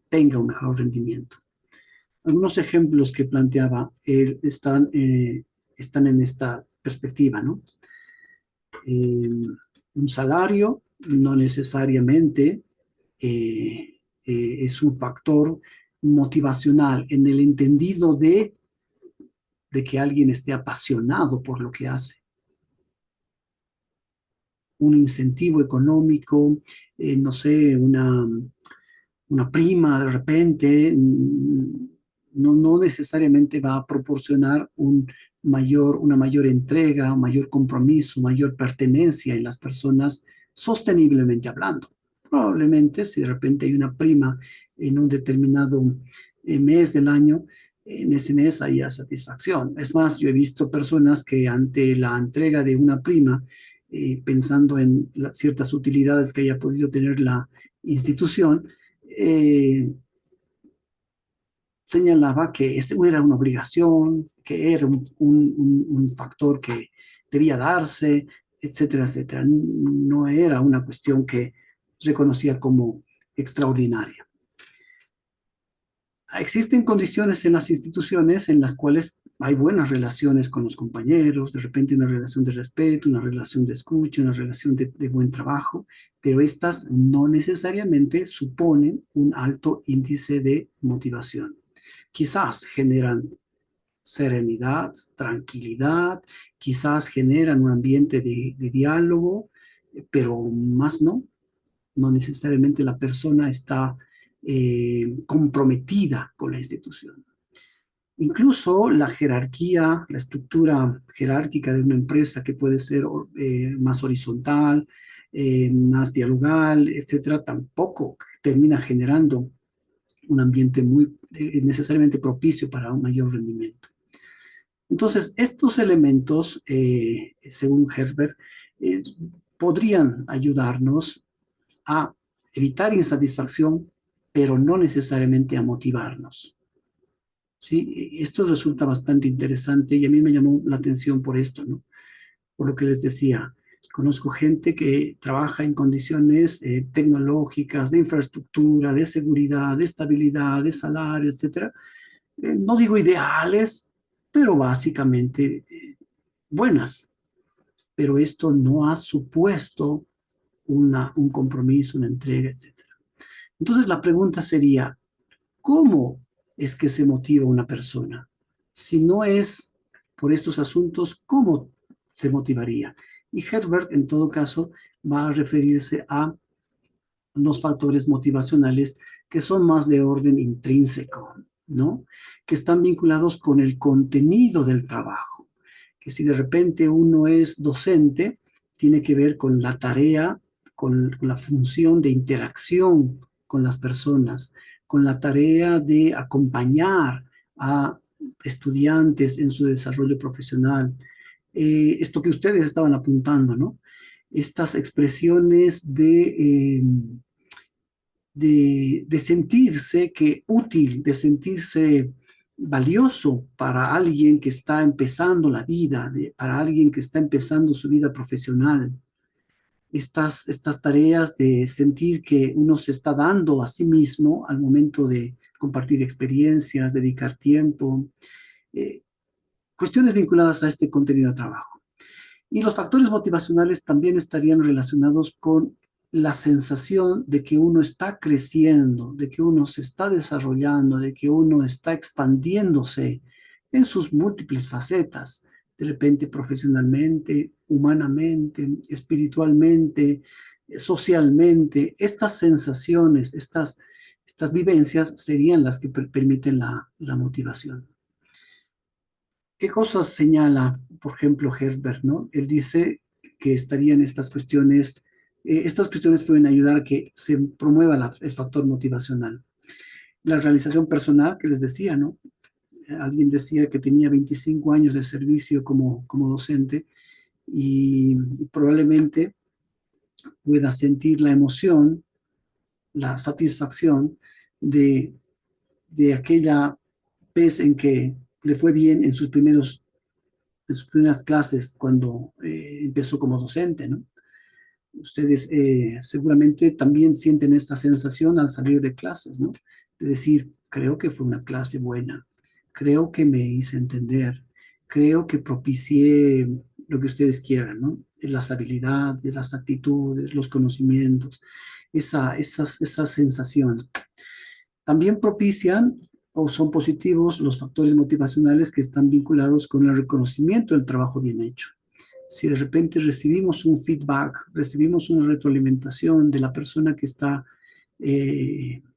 tenga un mejor rendimiento. Algunos ejemplos que planteaba él están en esta perspectiva, ¿no? Un salario no necesariamente es un factor motivacional en el entendido de que alguien esté apasionado por lo que hace. Un incentivo económico, no sé, una prima de repente, no necesariamente va a proporcionar una mayor entrega, un mayor compromiso, mayor pertenencia en las personas, sosteniblemente hablando. Probablemente si de repente hay una prima en un determinado mes del año, en ese mes haya satisfacción. Es más, yo he visto personas que ante la entrega de una prima, pensando en ciertas utilidades que haya podido tener la institución, señalaba que era una obligación, que era un factor que debía darse, etcétera, etcétera. No era una cuestión que reconocía como extraordinaria. Existen condiciones en las instituciones en las cuales hay buenas relaciones con los compañeros, de repente una relación de respeto, una relación de escucha, una relación de buen trabajo, pero estas no necesariamente suponen un alto índice de motivación. Quizás generan serenidad, tranquilidad, quizás generan un ambiente de diálogo, pero más no. No necesariamente la persona está comprometida con la institución. Incluso la jerarquía, la estructura jerárquica de una empresa que puede ser más horizontal, más dialogal, etcétera, tampoco termina generando un ambiente muy necesariamente propicio para un mayor rendimiento. Entonces, estos elementos, según Herbert, podrían ayudarnos a evitar insatisfacción, pero no necesariamente a motivarnos. ¿Sí? Esto resulta bastante interesante y a mí me llamó la atención por esto, ¿no? Por lo que les decía, conozco gente que trabaja en condiciones tecnológicas, de infraestructura, de seguridad, de estabilidad, de salario, etcétera. No digo ideales, pero básicamente buenas. Pero esto no ha supuesto un compromiso, una entrega, etcétera. Entonces la pregunta sería, ¿cómo es que se motiva una persona? Si no es por estos asuntos, ¿cómo se motivaría? Y Herbert, en todo caso, va a referirse a los factores motivacionales que son más de orden intrínseco, ¿no? Que están vinculados con el contenido del trabajo. Que si de repente uno es docente, tiene que ver con la tarea, con la función de interacción con las personas, con la tarea de acompañar a estudiantes en su desarrollo profesional. Esto que ustedes estaban apuntando, ¿no? Estas expresiones de sentirse que útil, de sentirse valioso para alguien que está empezando la vida, para alguien que está empezando su vida profesional. Estas tareas de sentir que uno se está dando a sí mismo al momento de compartir experiencias, dedicar tiempo, cuestiones vinculadas a este contenido de trabajo. Y los factores motivacionales también estarían relacionados con la sensación de que uno está creciendo, de que uno se está desarrollando, de que uno está expandiéndose en sus múltiples facetas, de repente profesionalmente, humanamente, espiritualmente, socialmente. Estas sensaciones, estas vivencias serían las que permiten la motivación. ¿Qué cosas señala, por ejemplo, Herbert, ¿no? Él dice que estarían estas cuestiones pueden ayudar a que se promueva el factor motivacional. La realización personal, que les decía, ¿no? Alguien decía que tenía 25 años de servicio como docente y probablemente pueda sentir la emoción, la satisfacción de aquella vez en que le fue bien en sus primeras clases cuando empezó como docente, ¿no? Ustedes seguramente también sienten esta sensación al salir de clases, ¿no? De decir, creo que fue una clase buena, creo que me hice entender, creo que propicié lo que ustedes quieran, ¿no? Las habilidades, las actitudes, los conocimientos, esa sensación. También propician o son positivos los factores motivacionales que están vinculados con el reconocimiento del trabajo bien hecho. Si de repente recibimos un feedback, recibimos una retroalimentación de la persona que está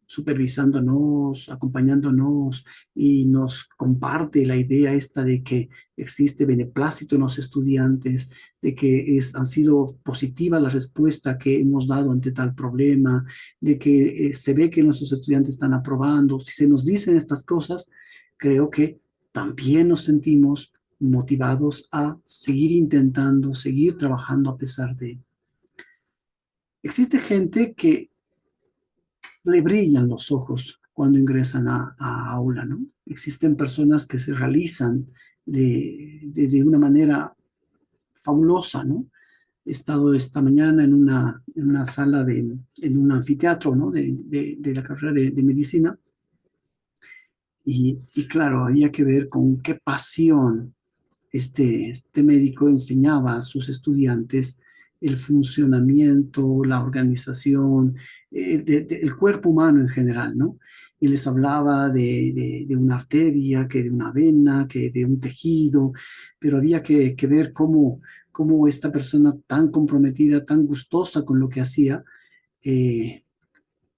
supervisándonos, acompañándonos y nos comparte la idea esta de que existe beneplácito en los estudiantes, de que han sido positiva la respuesta que hemos dado ante tal problema, de que se ve que nuestros estudiantes están aprobando. Si se nos dicen estas cosas, creo que también nos sentimos motivados a seguir intentando, seguir trabajando a pesar de. Existe gente que le brillan los ojos cuando ingresan a aula, ¿no? Existen personas que se realizan de una manera fabulosa, ¿no? He estado esta mañana en una sala en un anfiteatro, ¿no? De la carrera de medicina. Y claro, había que ver con qué pasión este médico enseñaba a sus estudiantes el funcionamiento, la organización, el cuerpo humano en general, ¿no? Y les hablaba de una arteria, que de una vena, que de un tejido, pero había que ver cómo esta persona tan comprometida, tan gustosa con lo que hacía, eh,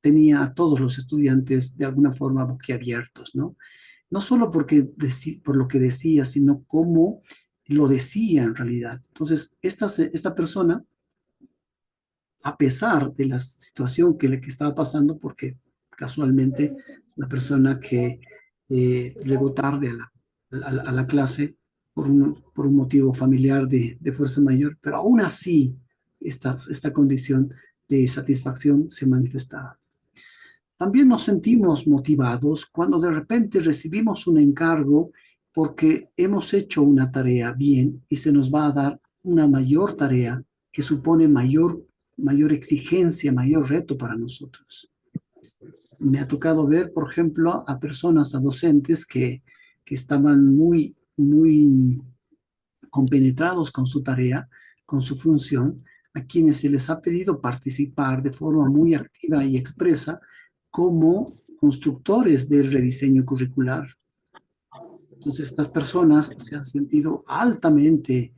tenía a todos los estudiantes de alguna forma boquiabiertos, ¿no? No solo por lo que decía, sino cómo lo decía en realidad. Entonces, esta persona, a pesar de la situación que estaba pasando, porque casualmente es una persona que llegó tarde a la clase por un motivo familiar de fuerza mayor, pero aún así esta condición de satisfacción se manifestaba. También nos sentimos motivados cuando de repente recibimos un encargo porque hemos hecho una tarea bien y se nos va a dar una mayor tarea que supone mayor exigencia, mayor reto para nosotros. Me ha tocado ver, por ejemplo, a personas, a docentes que estaban muy compenetrados con su tarea, con su función, a quienes se les ha pedido participar de forma muy activa y expresa como constructores del rediseño curricular. Entonces, estas personas se han sentido altamente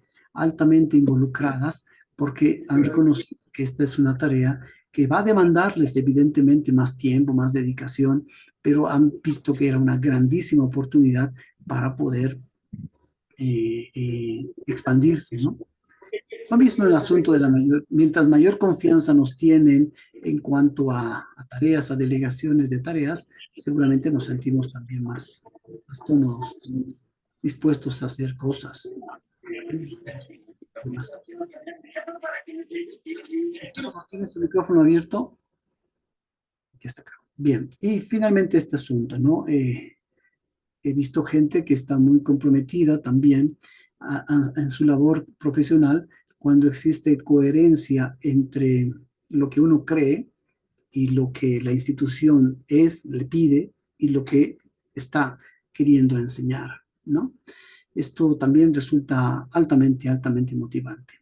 involucradas porque han reconocido que esta es una tarea que va a demandarles evidentemente más tiempo, más dedicación, pero han visto que era una grandísima oportunidad para poder expandirse, ¿no? Lo mismo el asunto mientras mayor confianza nos tienen en cuanto a tareas, a delegaciones de tareas, seguramente nos sentimos también más cómodos, más dispuestos a hacer cosas. ¿Tiene su micrófono abierto? Ya está acá. Bien, y finalmente este asunto, ¿no? He visto gente que está muy comprometida también en su labor profesional cuando existe coherencia entre lo que uno cree y lo que la institución le pide y lo que está queriendo enseñar, ¿no? Esto también resulta altamente motivante.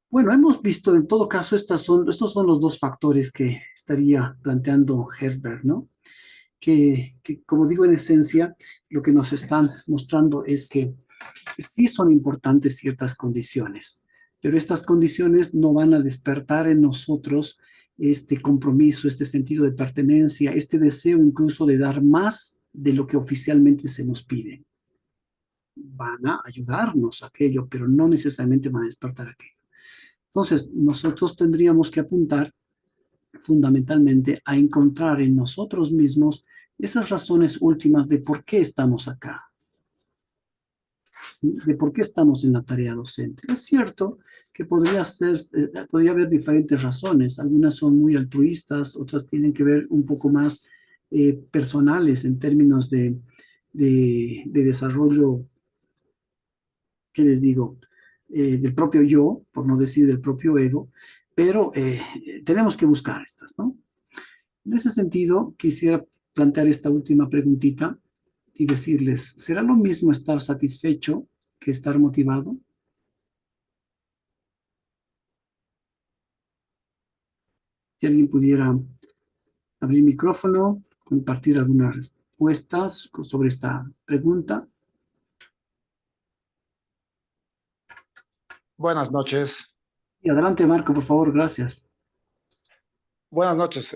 Bueno, hemos visto en todo caso, estos son los dos factores que estaría planteando Herzberg, ¿no? Que, como digo, en esencia, lo que nos están mostrando es que sí son importantes ciertas condiciones, pero estas condiciones no van a despertar en nosotros este compromiso, este sentido de pertenencia, este deseo incluso de dar más de lo que oficialmente se nos pide. Van a ayudarnos a aquello, pero no necesariamente van a despertar aquello. Entonces, nosotros tendríamos que apuntar fundamentalmente a encontrar en nosotros mismos esas razones últimas de por qué estamos acá, ¿sí? De por qué estamos en la tarea docente. Es cierto que podría haber diferentes razones, algunas son muy altruistas, otras tienen que ver un poco más personales en términos de desarrollo, ¿qué les digo? Del propio yo, por no decir del propio ego, pero tenemos que buscar estas, ¿no? En ese sentido, quisiera plantear esta última preguntita y decirles, ¿será lo mismo estar satisfecho que estar motivado? Si alguien pudiera abrir micrófono, compartir algunas respuestas sobre esta pregunta. Buenas noches. Y adelante, Marco, por favor, gracias. Buenas noches.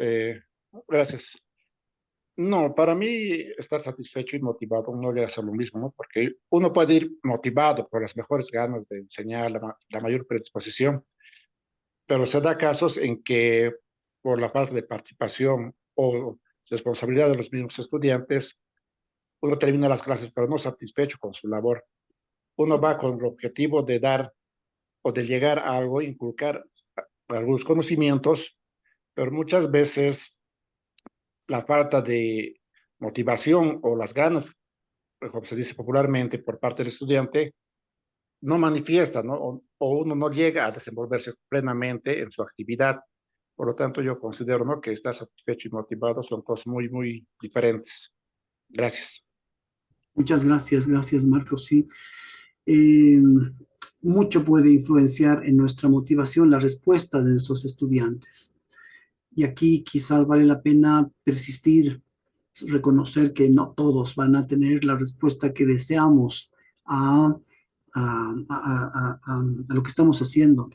Gracias. No, para mí estar satisfecho y motivado no debe ser lo mismo, ¿no? Porque uno puede ir motivado por las mejores ganas de enseñar, la mayor predisposición, pero se da casos en que por la falta de participación o responsabilidad de los mismos estudiantes, uno termina las clases pero no satisfecho con su labor. Uno va con el objetivo de dar o de llegar a algo, inculcar algunos conocimientos, pero muchas veces la falta de motivación o las ganas, como se dice popularmente, por parte del estudiante, no manifiesta, ¿no? O uno no llega a desenvolverse plenamente en su actividad. Por lo tanto, yo considero, ¿no?, que estar satisfecho y motivado son cosas muy, muy diferentes. Gracias. Muchas gracias, gracias Marcos. Sí, Eh, mucho puede influenciar en nuestra motivación la respuesta de nuestros estudiantes. Y aquí quizás vale la pena persistir, reconocer que no todos van a tener la respuesta que deseamos a lo que estamos haciendo.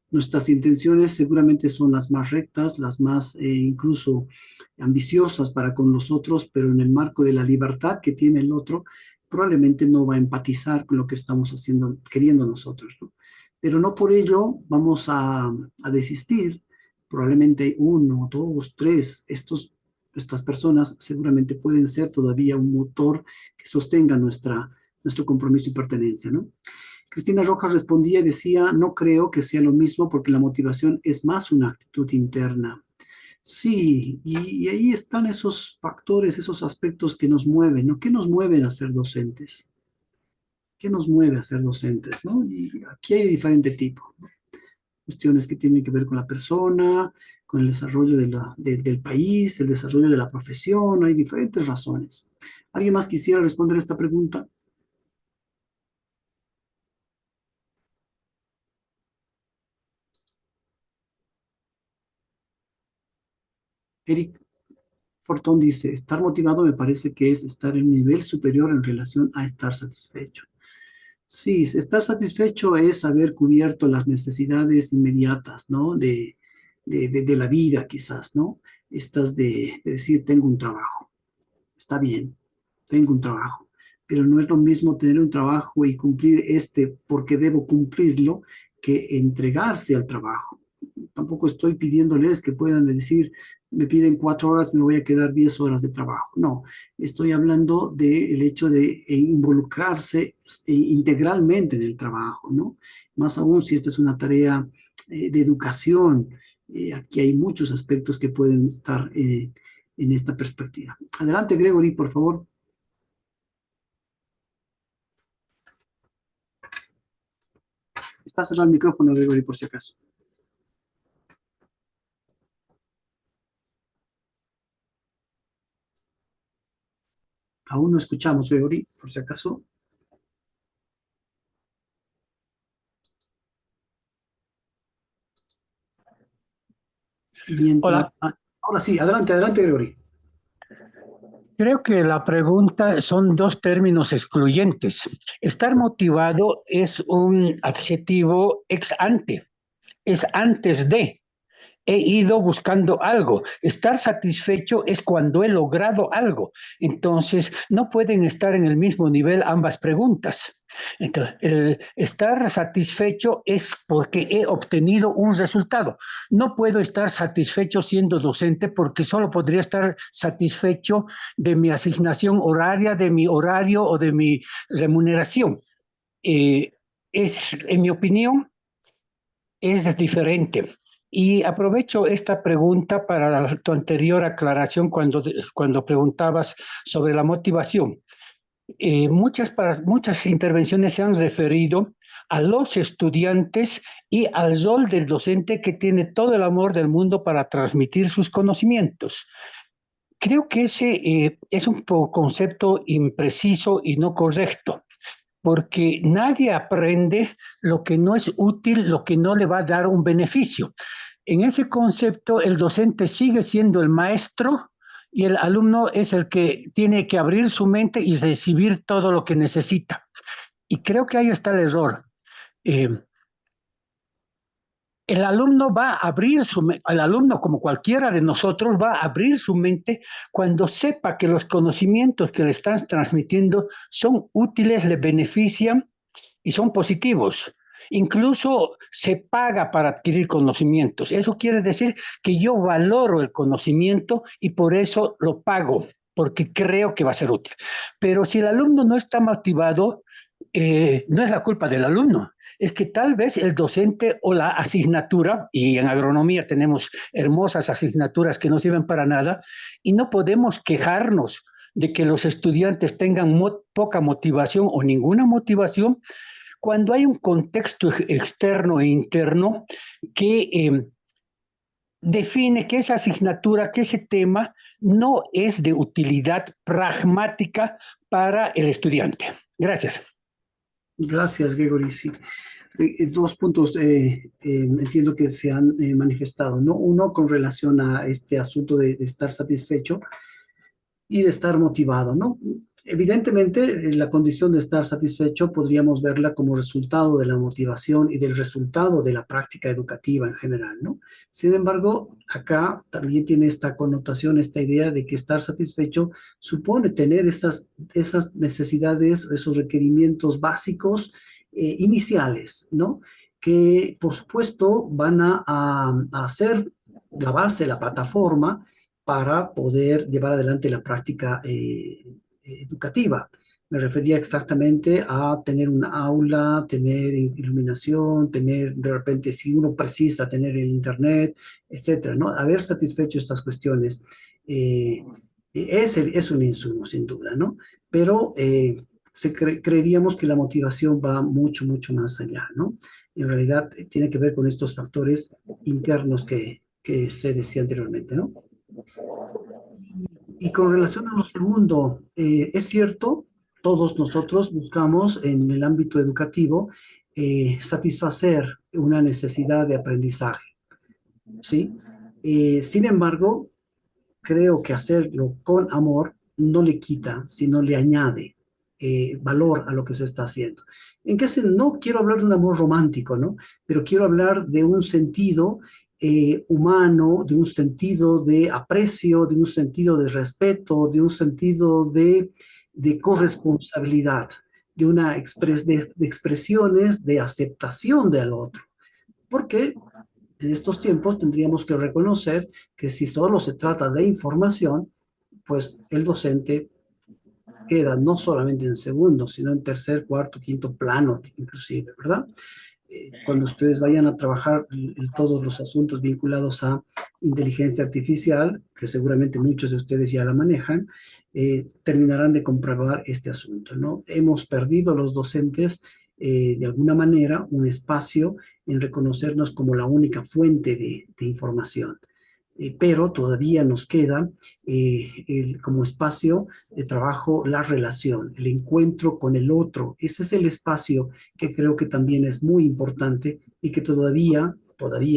Nuestras intenciones seguramente son las más rectas, las más incluso ambiciosas para con nosotros, pero en el marco de la libertad que tiene el otro, probablemente no va a empatizar con lo que estamos haciendo, queriendo nosotros, ¿no? Pero no por ello vamos a desistir. Probablemente uno, dos, tres, estas personas seguramente pueden ser todavía un motor que sostenga nuestro compromiso y pertenencia, ¿no? Cristina Rojas respondía y decía, no creo que sea lo mismo porque la motivación es más una actitud interna. Sí, y ahí están esos factores, esos aspectos que nos mueven, ¿no? ¿Qué nos mueven a ser docentes? ¿Qué nos mueve a ser docentes, ¿no? Y aquí hay de diferente tipo, ¿no? Cuestiones que tienen que ver con la persona, con el desarrollo del país, el desarrollo de la profesión, hay diferentes razones. ¿Alguien más quisiera responder esta pregunta? Eric Fortón dice, estar motivado me parece que es estar en un nivel superior en relación a estar satisfecho. Sí, estar satisfecho es haber cubierto las necesidades inmediatas, ¿no? De la vida, quizás, ¿no? Estas de decir, tengo un trabajo, está bien, tengo un trabajo, pero no es lo mismo tener un trabajo y cumplir porque debo cumplirlo que entregarse al trabajo. Tampoco estoy pidiéndoles que puedan decir, me piden 4 horas, me voy a quedar 10 horas de trabajo. No, estoy hablando del hecho de involucrarse integralmente en el trabajo, ¿no? Más aún si esta es una tarea de educación. Aquí hay muchos aspectos que pueden estar en esta perspectiva. Adelante, Gregory, por favor. Está cerrado el micrófono, Gregory, por si acaso. Aún no escuchamos, Gregory, por si acaso. Mientras... ahora sí, adelante, Gregory. Creo que la pregunta son dos términos excluyentes. Estar motivado es un adjetivo ex ante, es antes de. He ido buscando algo. Estar satisfecho es cuando he logrado algo. Entonces, no pueden estar en el mismo nivel ambas preguntas. Entonces, el estar satisfecho es porque he obtenido un resultado. No puedo estar satisfecho siendo docente porque solo podría estar satisfecho de mi asignación horaria, de mi horario o de mi remuneración. En mi opinión, es diferente. Y aprovecho esta pregunta para tu anterior aclaración cuando preguntabas sobre la motivación. Muchas intervenciones se han referido a los estudiantes y al rol del docente que tiene todo el amor del mundo para transmitir sus conocimientos. Creo que ese es un concepto impreciso y no correcto, porque nadie aprende lo que no es útil, lo que no le va a dar un beneficio. En ese concepto, el docente sigue siendo el maestro y el alumno es el que tiene que abrir su mente y recibir todo lo que necesita. Y creo que ahí está el error. El alumno va a abrir el alumno, como cualquiera de nosotros, va a abrir su mente cuando sepa que los conocimientos que le están transmitiendo son útiles, le benefician y son positivos. Incluso se paga para adquirir conocimientos. Eso quiere decir que yo valoro el conocimiento y por eso lo pago, porque creo que va a ser útil. Pero si el alumno no está motivado, no es la culpa del alumno, es que tal vez el docente o la asignatura, y en agronomía tenemos hermosas asignaturas que no sirven para nada, y no podemos quejarnos de que los estudiantes tengan poca motivación o ninguna motivación cuando hay un contexto externo e interno que define que esa asignatura, que ese tema no es de utilidad pragmática para el estudiante. Gracias. Gracias, Gregory. Sí. Dos puntos entiendo que se han manifestado, ¿no? Uno con relación a este asunto de estar satisfecho y de estar motivado, ¿no? Evidentemente, la condición de estar satisfecho podríamos verla como resultado de la motivación y del resultado de la práctica educativa en general, ¿no? Sin embargo, acá también tiene esta connotación, esta idea de que estar satisfecho supone tener esas necesidades, esos requerimientos básicos iniciales, ¿no? Que, por supuesto, van a hacer la base, la plataforma para poder llevar adelante la práctica educativa. Me refería exactamente a tener un aula, tener iluminación, tener de repente, si uno precisa, tener el internet, etcétera, ¿no? Haber satisfecho estas cuestiones es un insumo, sin duda, ¿no? Pero creeríamos que la motivación va mucho, mucho más allá, ¿no? En realidad tiene que ver con estos factores internos que se decía anteriormente, ¿no? Y con relación a lo segundo, es cierto, todos nosotros buscamos en el ámbito educativo satisfacer una necesidad de aprendizaje, ¿sí? Sin embargo, creo que hacerlo con amor no le quita, sino le añade valor a lo que se está haciendo. ¿En qué sentido? No quiero hablar de un amor romántico, ¿no? Pero quiero hablar de un sentido humano, de un sentido de aprecio, de un sentido de respeto, de un sentido de corresponsabilidad, de una de expresiones de aceptación del otro. Porque en estos tiempos tendríamos que reconocer que si solo se trata de información, pues el docente queda no solamente en segundo, sino en tercer, cuarto, quinto plano, inclusive, ¿verdad? Cuando ustedes vayan a trabajar en todos los asuntos vinculados a inteligencia artificial, que seguramente muchos de ustedes ya la manejan, terminarán de comprobar este asunto, ¿no? Hemos perdido los docentes, de alguna manera, un espacio en reconocernos como la única fuente de información. Pero todavía nos queda como espacio de trabajo la relación, el encuentro con el otro. Ese es el espacio que creo que también es muy importante y que todavía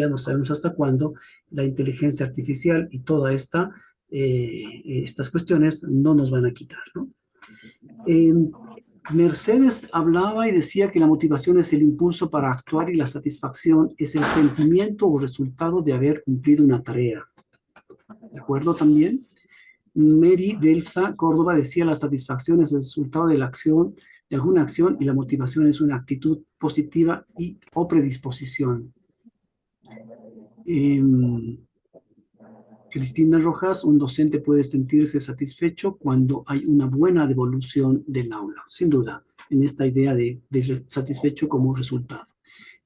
no sabemos hasta cuándo, la inteligencia artificial y todas estas cuestiones no nos van a quitar, ¿no? Mercedes hablaba y decía que la motivación es el impulso para actuar y la satisfacción es el sentimiento o resultado de haber cumplido una tarea. ¿De acuerdo también? Mary Delsa Córdoba decía la satisfacción es el resultado de la acción, de alguna acción, y la motivación es una actitud positiva o predisposición. Cristina Rojas, un docente puede sentirse satisfecho cuando hay una buena devolución del aula, sin duda, en esta idea de satisfecho como resultado.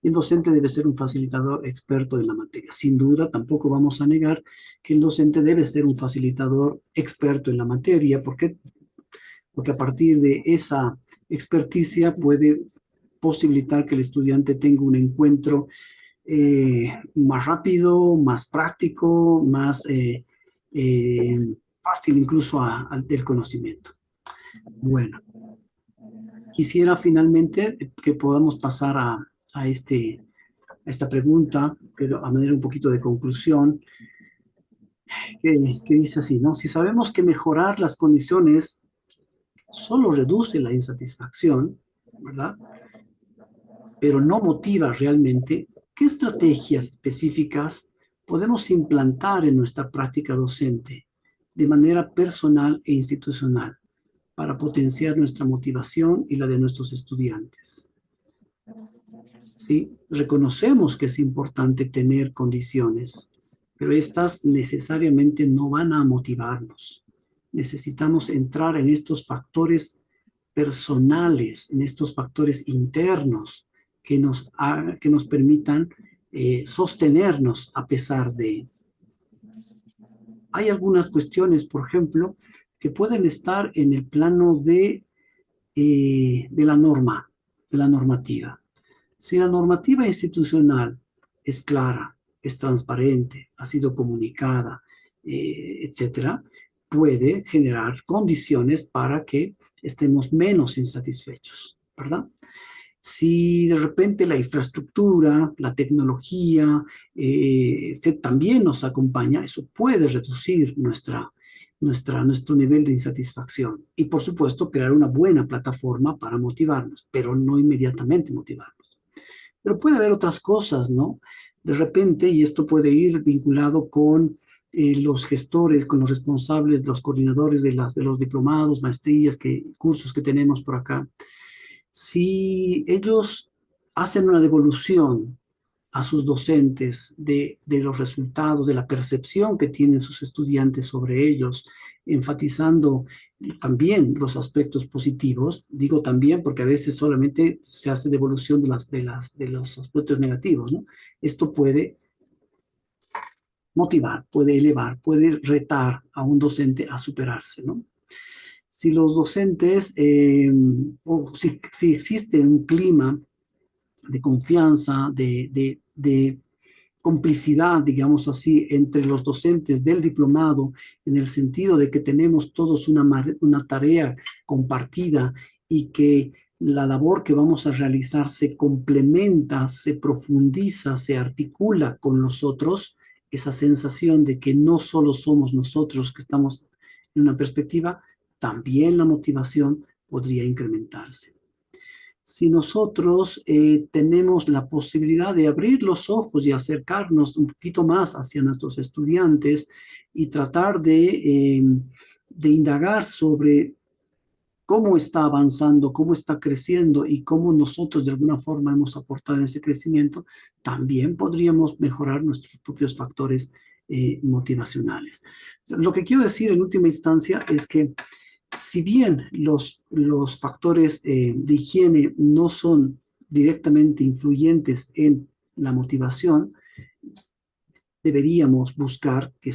El docente debe ser un facilitador experto en la materia. Sin duda, tampoco vamos a negar que el docente debe ser un facilitador experto en la materia, porque a partir de esa experticia puede posibilitar que el estudiante tenga un encuentro más rápido, más práctico, más fácil incluso del conocimiento. Bueno, quisiera finalmente que podamos pasar a esta pregunta, pero a manera un poquito de conclusión, que dice así, ¿no? Si sabemos que mejorar las condiciones solo reduce la insatisfacción, ¿verdad? Pero no motiva realmente, ¿qué estrategias específicas podemos implantar en nuestra práctica docente de manera personal e institucional para potenciar nuestra motivación y la de nuestros estudiantes? ¿Sí? Reconocemos que es importante tener condiciones, pero estas necesariamente no van a motivarnos. Necesitamos entrar en estos factores personales, en estos factores internos que nos permitan sostenernos a pesar de. Hay algunas cuestiones, por ejemplo, que pueden estar en el plano de la norma, de la normativa. Si la normativa institucional es clara, es transparente, ha sido comunicada, etcétera, puede generar condiciones para que estemos menos insatisfechos, ¿verdad? Si de repente la infraestructura, la tecnología también nos acompaña, eso puede reducir nuestro nivel de insatisfacción. Y por supuesto, crear una buena plataforma para motivarnos, pero no inmediatamente motivarnos. Pero puede haber otras cosas, ¿no? De repente, y esto puede ir vinculado con los gestores, con los responsables, los coordinadores de los diplomados, maestrías, cursos que tenemos por acá. Si ellos hacen una devolución a sus docentes de los resultados, de la percepción que tienen sus estudiantes sobre ellos, enfatizando también los aspectos positivos, digo también porque a veces solamente se hace devolución de los aspectos negativos, ¿no? Esto puede motivar, puede elevar, puede retar a un docente a superarse, ¿no? Si los docentes, o si existe un clima de confianza, de complicidad, digamos así, entre los docentes del diplomado, en el sentido de que tenemos todos una tarea compartida y que la labor que vamos a realizar se complementa, se profundiza, se articula con los otros, esa sensación de que no solo somos nosotros que estamos en una perspectiva, también la motivación podría incrementarse. Si nosotros tenemos la posibilidad de abrir los ojos y acercarnos un poquito más hacia nuestros estudiantes y tratar de indagar sobre cómo está avanzando, cómo está creciendo y cómo nosotros de alguna forma hemos aportado en ese crecimiento, también podríamos mejorar nuestros propios factores motivacionales. Lo que quiero decir en última instancia es que si bien los factores de higiene no son directamente influyentes en la motivación, deberíamos buscar que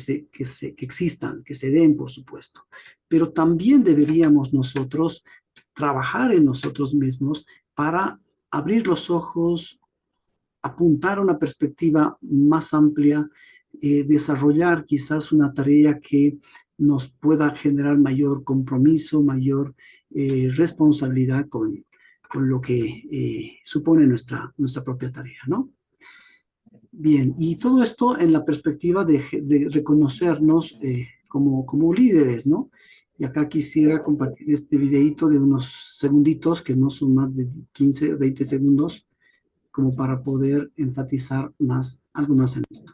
existan, que se den, por supuesto. Pero también deberíamos nosotros trabajar en nosotros mismos para abrir los ojos, apuntar a una perspectiva más amplia, desarrollar quizás una tarea que nos pueda generar mayor compromiso, mayor responsabilidad con lo que supone nuestra propia tarea, ¿no? Bien, y todo esto en la perspectiva de reconocernos como líderes, ¿no? Y acá quisiera compartir este videito de unos segunditos, que no son más de 15, 20 segundos, como para poder enfatizar algo más en esto.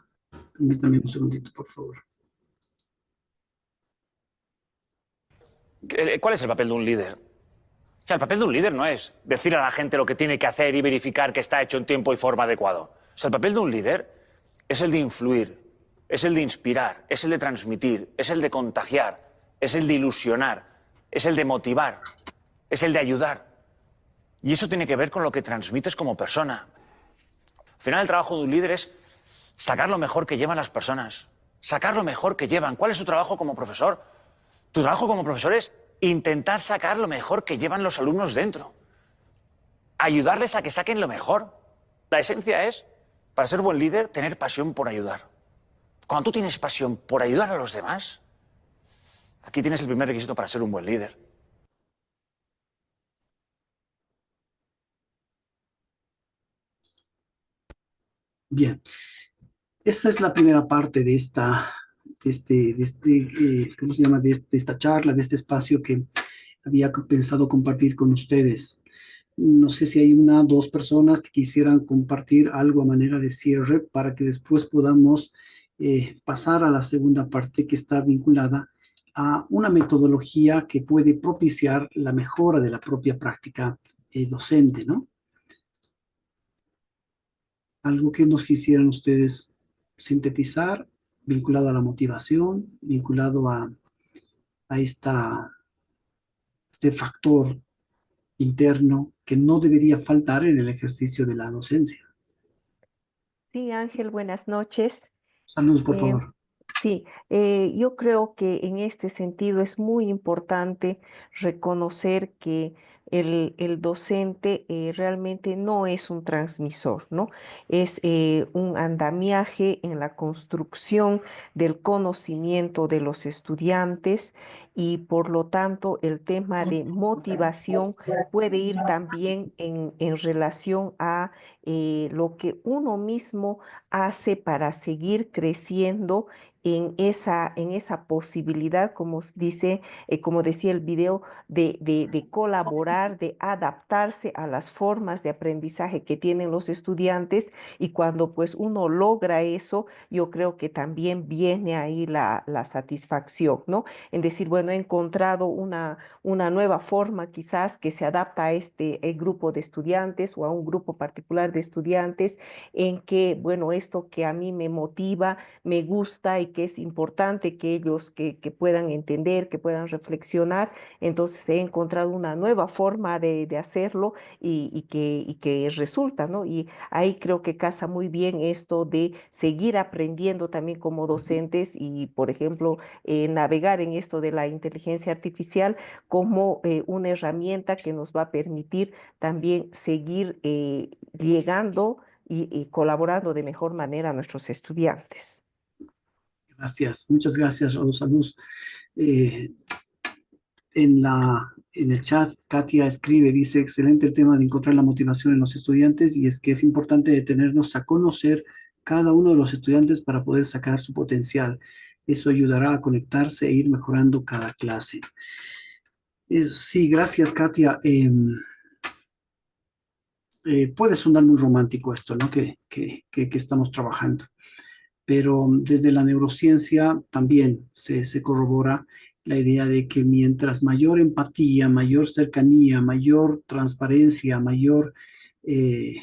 Permítame un segundito, por favor. ¿Cuál es el papel de un líder? O sea, el papel de un líder no es decir a la gente lo que tiene que hacer y verificar que está hecho en tiempo y forma adecuado. O sea, el papel de un líder es el de influir, es el de inspirar, es el de transmitir, es el de contagiar, es el de ilusionar, es el de motivar, es el de ayudar. Y eso tiene que ver con lo que transmites como persona. Al final, el trabajo de un líder es sacar lo mejor que llevan las personas, sacar lo mejor que llevan. ¿Cuál es su trabajo como profesor? Tu trabajo como profesor es intentar sacar lo mejor que llevan los alumnos dentro. Ayudarles a que saquen lo mejor. La esencia es, para ser buen líder, tener pasión por ayudar. Cuando tú tienes pasión por ayudar a los demás, aquí tienes el primer requisito para ser un buen líder. Bien, esa es la primera parte de ¿cómo se llama? De esta charla, de este espacio que había pensado compartir con ustedes. No sé si hay una o dos personas que quisieran compartir algo a manera de cierre para que después podamos pasar a la segunda parte, que está vinculada a una metodología que puede propiciar la mejora de la propia práctica docente, ¿no? Algo que nos quisieran ustedes sintetizar, vinculado a la motivación, vinculado a este factor interno que no debería faltar en el ejercicio de la docencia. Sí, Ángel, buenas noches. Saludos, por Eh, favor. Sí, yo creo que en este sentido es muy importante reconocer que el docente realmente no es un transmisor, ¿no? Es un andamiaje en la construcción del conocimiento de los estudiantes y por lo tanto el tema de motivación puede ir también en relación a lo que uno mismo hace para seguir creciendo en esa posibilidad, como decía el video, de colaborar, de adaptarse a las formas de aprendizaje que tienen los estudiantes y cuando pues uno logra eso, yo creo que también viene ahí la satisfacción, ¿no? En decir, bueno, he encontrado una nueva forma quizás que se adapta a este grupo de estudiantes o a un grupo particular de estudiantes en que, bueno, esto que a mí me motiva, me gusta y que es importante que ellos que puedan entender, que puedan reflexionar. Entonces he encontrado una nueva forma de hacerlo y que resulta, ¿no? Y ahí creo que casa muy bien esto de seguir aprendiendo también como docentes y, por ejemplo, navegar en esto de la inteligencia artificial como una herramienta que nos va a permitir también seguir llegando y colaborando de mejor manera a nuestros estudiantes. Gracias, muchas gracias, Rosa Luz. En el chat, Katia escribe, dice, excelente el tema de encontrar la motivación en los estudiantes y es que es importante detenernos a conocer cada uno de los estudiantes para poder sacar su potencial. Eso ayudará a conectarse e ir mejorando cada clase. Sí, gracias, Katia. Puede sonar muy romántico esto, ¿no? Que estamos trabajando, pero desde la neurociencia también se corrobora la idea de que mientras mayor empatía, mayor cercanía, mayor transparencia, mayor eh,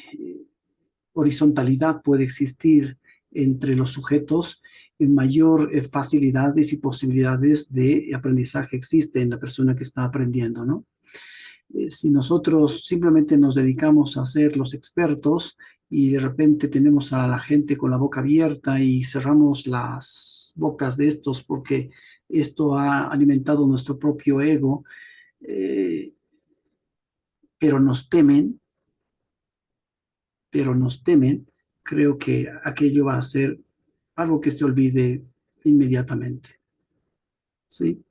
horizontalidad puede existir entre los sujetos, mayor facilidades y posibilidades de aprendizaje existe en la persona que está aprendiendo, ¿no? Si nosotros simplemente nos dedicamos a ser los expertos y de repente tenemos a la gente con la boca abierta y cerramos las bocas de estos porque esto ha alimentado nuestro propio ego, eh, pero nos temen, creo que aquello va a ser algo que se olvide inmediatamente. ¿Sí?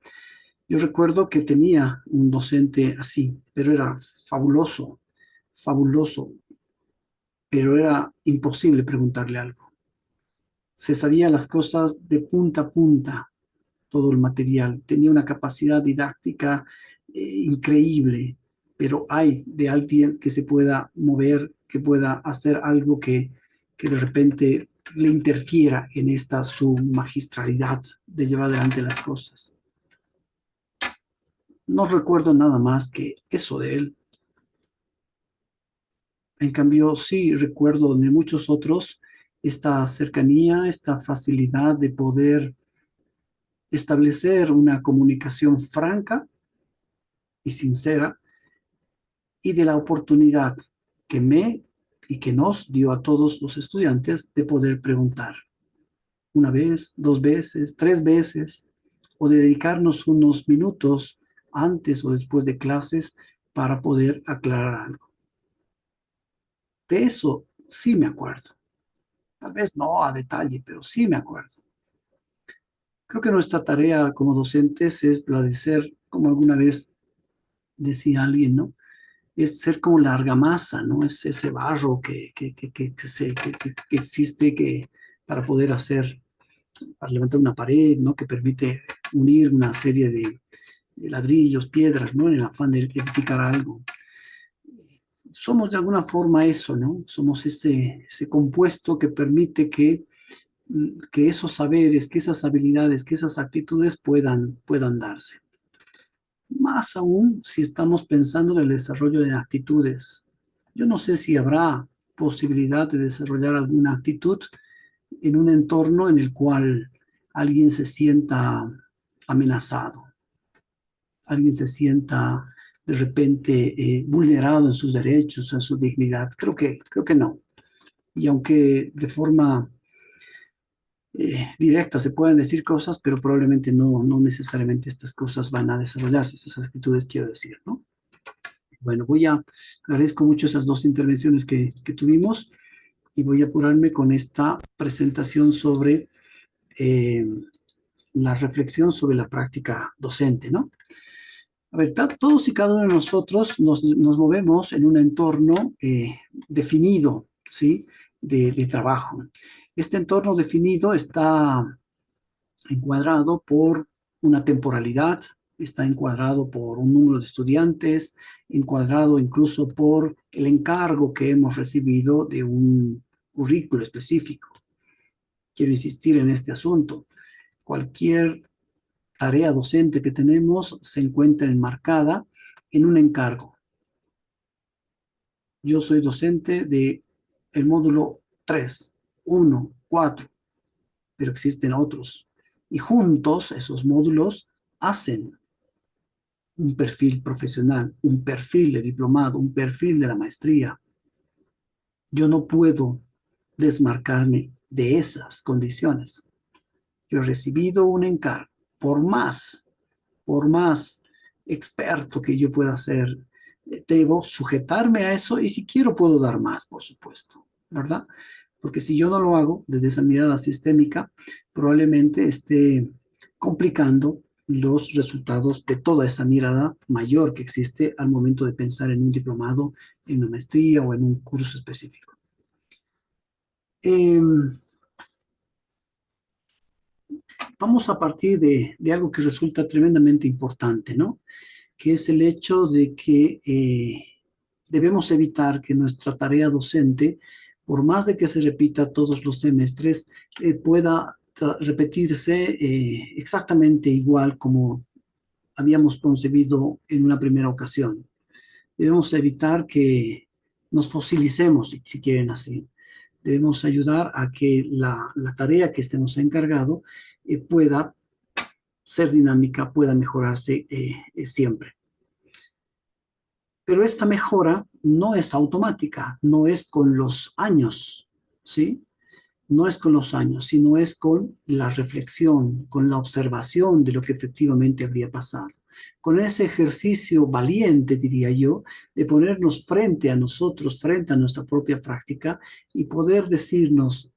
Yo recuerdo que tenía un docente así, pero era fabuloso, fabuloso, pero era imposible preguntarle algo. Se sabía las cosas de punta a punta, todo el material. Tenía una capacidad didáctica increíble, pero hay de alguien que se pueda mover, que pueda hacer algo que de repente le interfiera en esta su magistralidad de llevar adelante las cosas. No recuerdo nada más que eso de él. En cambio, sí recuerdo de muchos otros esta cercanía, esta facilidad de poder establecer una comunicación franca y sincera y de la oportunidad que me y que nos dio a todos los estudiantes de poder preguntar una vez, dos veces, tres veces, o de dedicarnos unos minutos antes o después de clases para poder aclarar algo. De eso sí me acuerdo. Tal vez no a detalle, pero sí me acuerdo. Creo que nuestra tarea como docentes es la de ser, como alguna vez decía alguien, ¿no? Es ser como la argamasa, ¿no? Es ese barro que existe para poder hacer, para levantar una pared, ¿no? Que permite unir una serie de ladrillos, piedras, ¿no? En el afán de edificar algo. Somos de alguna forma eso, ¿no? Somos ese compuesto que permite que esos saberes, que esas habilidades, que esas actitudes puedan darse. Más aún si estamos pensando en el desarrollo de actitudes. Yo no sé si habrá posibilidad de desarrollar alguna actitud en un entorno en el cual alguien se sienta amenazado, alguien se sienta de repente vulnerado en sus derechos, en su dignidad. Creo que no. Y aunque de forma directa se pueden decir cosas, pero probablemente no necesariamente estas cosas van a desarrollarse, estas actitudes quiero decir, ¿no? Bueno, agradezco mucho esas dos intervenciones que tuvimos y voy a apurarme con esta presentación sobre la reflexión sobre la práctica docente, ¿no? A ver, todos y cada uno de nosotros nos movemos en un entorno definido, ¿sí? De trabajo. Este entorno definido está encuadrado por una temporalidad, está encuadrado por un número de estudiantes, encuadrado incluso por el encargo que hemos recibido de un currículo específico. Quiero insistir en este asunto. Cualquier tarea docente que tenemos se encuentra enmarcada en un encargo. Yo soy docente del módulo 3, 1, 4, pero existen otros. Y juntos esos módulos hacen un perfil profesional, un perfil de diplomado, un perfil de la maestría. Yo no puedo desmarcarme de esas condiciones. Yo he recibido un encargo, por más experto que yo pueda ser, debo sujetarme a eso y si quiero puedo dar más, por supuesto, ¿verdad? Porque si yo no lo hago desde esa mirada sistémica, probablemente esté complicando los resultados de toda esa mirada mayor que existe al momento de pensar en un diplomado, en una maestría o en un curso específico. Vamos a partir de algo que resulta tremendamente importante, ¿no? Que es el hecho de que debemos evitar que nuestra tarea docente, por más de que se repita todos los semestres, pueda repetirse exactamente igual como habíamos concebido en una primera ocasión. Debemos evitar que nos fosilicemos, si quieren así. Debemos ayudar a que la tarea que se nos ha encargado pueda ser dinámica, pueda mejorarse siempre. Pero esta mejora no es automática, no es con los años, ¿sí? No es con los años, sino es con la reflexión, con la observación de lo que efectivamente habría pasado. Con ese ejercicio valiente, diría yo, de ponernos frente a nosotros, frente a nuestra propia práctica y poder decirnos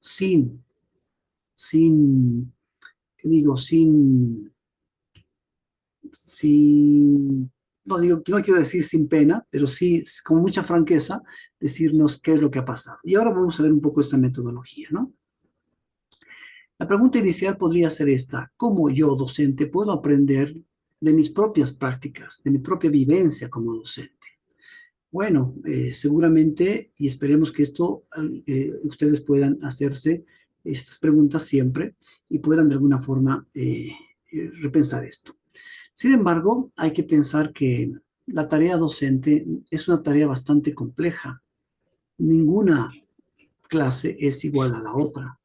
no quiero decir sin pena, pero sí con mucha franqueza, decirnos qué es lo que ha pasado. Y ahora vamos a ver un poco esa metodología, ¿no? La pregunta inicial podría ser esta: ¿cómo yo, docente, puedo aprender de mis propias prácticas, de mi propia vivencia como docente? Bueno, seguramente, y esperemos que ustedes puedan hacerse estas preguntas siempre y puedan de alguna forma repensar esto. Sin embargo, hay que pensar que la tarea docente es una tarea bastante compleja. Ninguna clase es igual a la otra.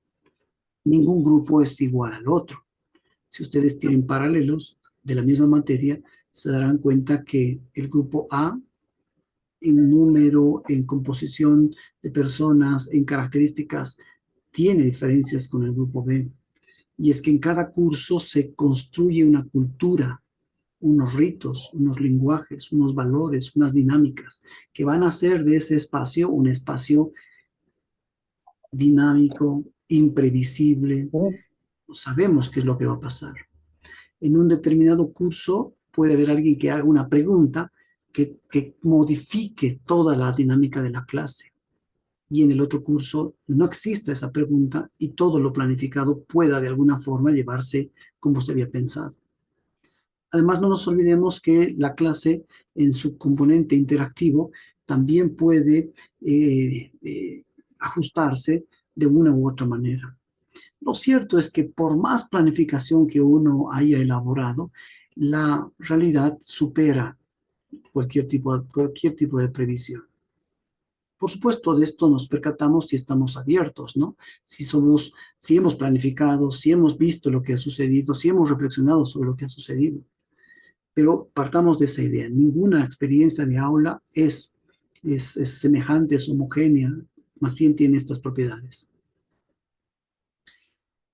Ningún grupo es igual al otro. Si ustedes tienen paralelos de la misma materia, se darán cuenta que el grupo A, en número, en composición de personas, en características, tiene diferencias con el grupo B. Y es que en cada curso se construye una cultura, unos ritos, unos lenguajes, unos valores, unas dinámicas que van a hacer de ese espacio un espacio dinámico, imprevisible. No sabemos qué es lo que va a pasar. En un determinado curso puede haber alguien que haga una pregunta que modifique toda la dinámica de la clase. Y en el otro curso no existe esa pregunta y todo lo planificado pueda de alguna forma llevarse como se había pensado. Además, no nos olvidemos que la clase en su componente interactivo también puede ajustarse de una u otra manera. Lo cierto es que por más planificación que uno haya elaborado, la realidad supera cualquier tipo de previsión. Por supuesto, de esto nos percatamos si estamos abiertos, ¿no? Si hemos planificado, si hemos visto lo que ha sucedido, si hemos reflexionado sobre lo que ha sucedido. Pero partamos de esa idea. Ninguna experiencia de aula es semejante, es homogénea, más bien tiene estas propiedades.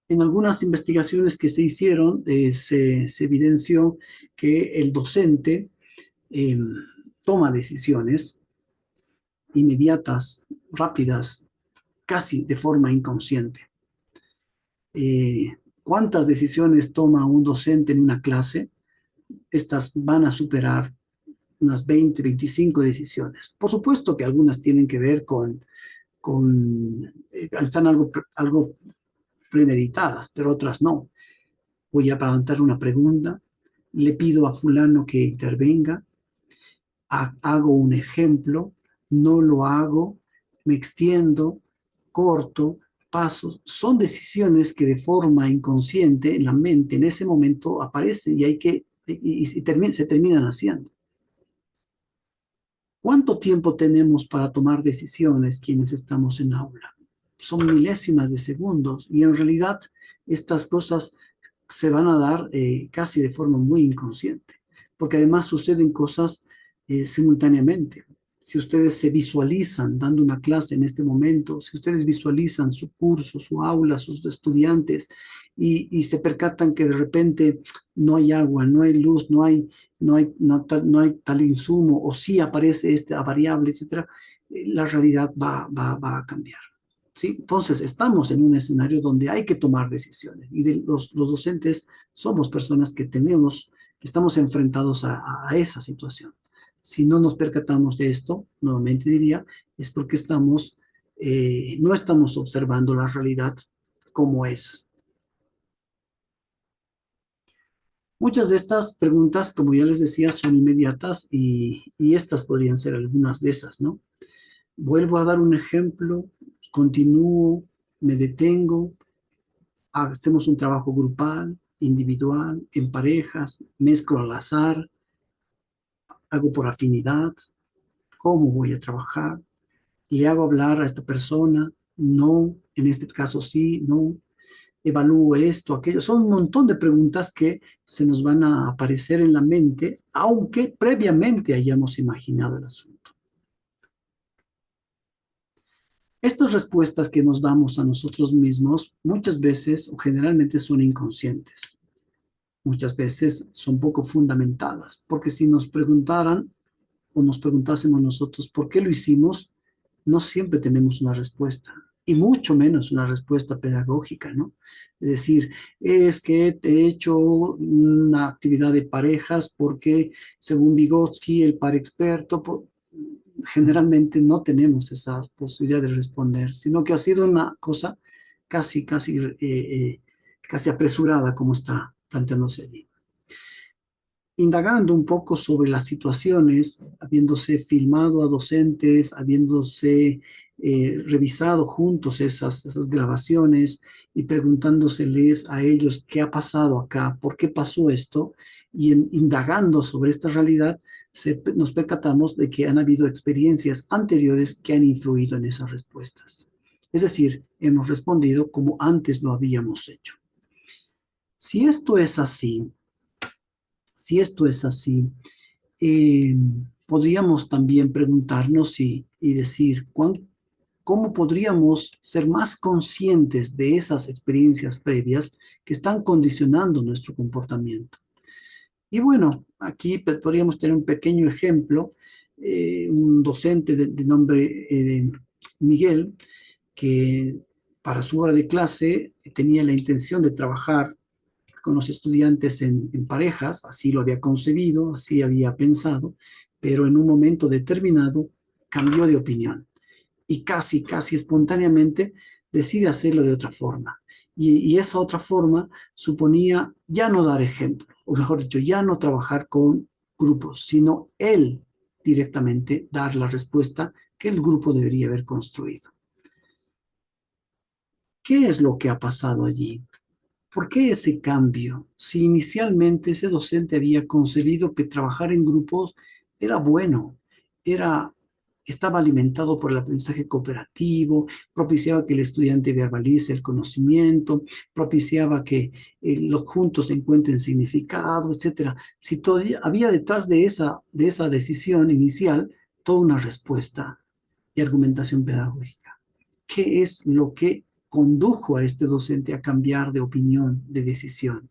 En algunas investigaciones que se hicieron, se evidenció que el docente toma decisiones inmediatas, rápidas, casi de forma inconsciente. ¿Cuántas decisiones toma un docente en una clase? Estas van a superar unas 20, 25 decisiones. Por supuesto que algunas tienen que ver están algo premeditadas, pero otras no. Voy a plantear una pregunta, le pido a fulano que intervenga, hago un ejemplo, no lo hago, me extiendo, corto, pasos. Son decisiones que de forma inconsciente en la mente en ese momento aparecen y se terminan haciendo. ¿Cuánto tiempo tenemos para tomar decisiones quienes estamos en aula? Son milésimas de segundos y en realidad estas cosas se van a dar casi de forma muy inconsciente, porque además suceden cosas simultáneamente. Si ustedes se visualizan dando una clase en este momento, si ustedes visualizan su curso, su aula, sus estudiantes y se percatan que de repente no hay agua, no hay luz, no hay tal insumo, o sí aparece esta variable, etcétera, la realidad va a cambiar. ¿Sí? Entonces, estamos en un escenario donde hay que tomar decisiones y los docentes somos personas que estamos enfrentados a esa situación. Si no nos percatamos de esto, nuevamente diría, es porque no estamos observando la realidad como es. Muchas de estas preguntas, como ya les decía, son inmediatas y estas podrían ser algunas de esas, ¿no? Vuelvo a dar un ejemplo, continúo, me detengo, hacemos un trabajo grupal, individual, en parejas, mezclo al azar, hago por afinidad, cómo voy a trabajar, le hago hablar a esta persona, no, en este caso sí, no, evalúo esto, aquello. Son un montón de preguntas que se nos van a aparecer en la mente, aunque previamente hayamos imaginado el asunto. Estas respuestas que nos damos a nosotros mismos muchas veces o generalmente son inconscientes. Muchas veces son poco fundamentadas, porque si nos preguntaran o nos preguntásemos nosotros por qué lo hicimos, no siempre tenemos una respuesta, y mucho menos una respuesta pedagógica, ¿no? Es decir, es que he hecho una actividad de parejas porque, según Vygotsky, el par experto, generalmente no tenemos esa posibilidad de responder, sino que ha sido una cosa casi apresurada como está planteándose allí. Indagando un poco sobre las situaciones, habiéndose filmado a docentes, habiéndose revisado juntos esas grabaciones y preguntándoseles a ellos qué ha pasado acá, por qué pasó esto, y indagando sobre esta realidad, nos percatamos de que han habido experiencias anteriores que han influido en esas respuestas. Es decir, hemos respondido como antes lo habíamos hecho. Si esto es así, podríamos también preguntarnos y decir, ¿cómo podríamos ser más conscientes de esas experiencias previas que están condicionando nuestro comportamiento? Y bueno, aquí podríamos tener un pequeño ejemplo, un docente de nombre Miguel, que para su hora de clase tenía la intención de trabajar con los estudiantes en parejas, así lo había concebido, así había pensado, pero en un momento determinado cambió de opinión y casi espontáneamente decide hacerlo de otra forma. Y esa otra forma suponía ya no dar ejemplo, o mejor dicho, ya no trabajar con grupos, sino él directamente dar la respuesta que el grupo debería haber construido. ¿Qué es lo que ha pasado allí? ¿Por qué ese cambio? Si inicialmente ese docente había concebido que trabajar en grupos era bueno, era estaba alimentado por el aprendizaje cooperativo, propiciaba que el estudiante verbalice el conocimiento, propiciaba que los juntos encuentren significado, etc. Si todavía había detrás de esa decisión inicial toda una respuesta y argumentación pedagógica. ¿Qué es lo que condujo a este docente a cambiar de opinión, de decisión?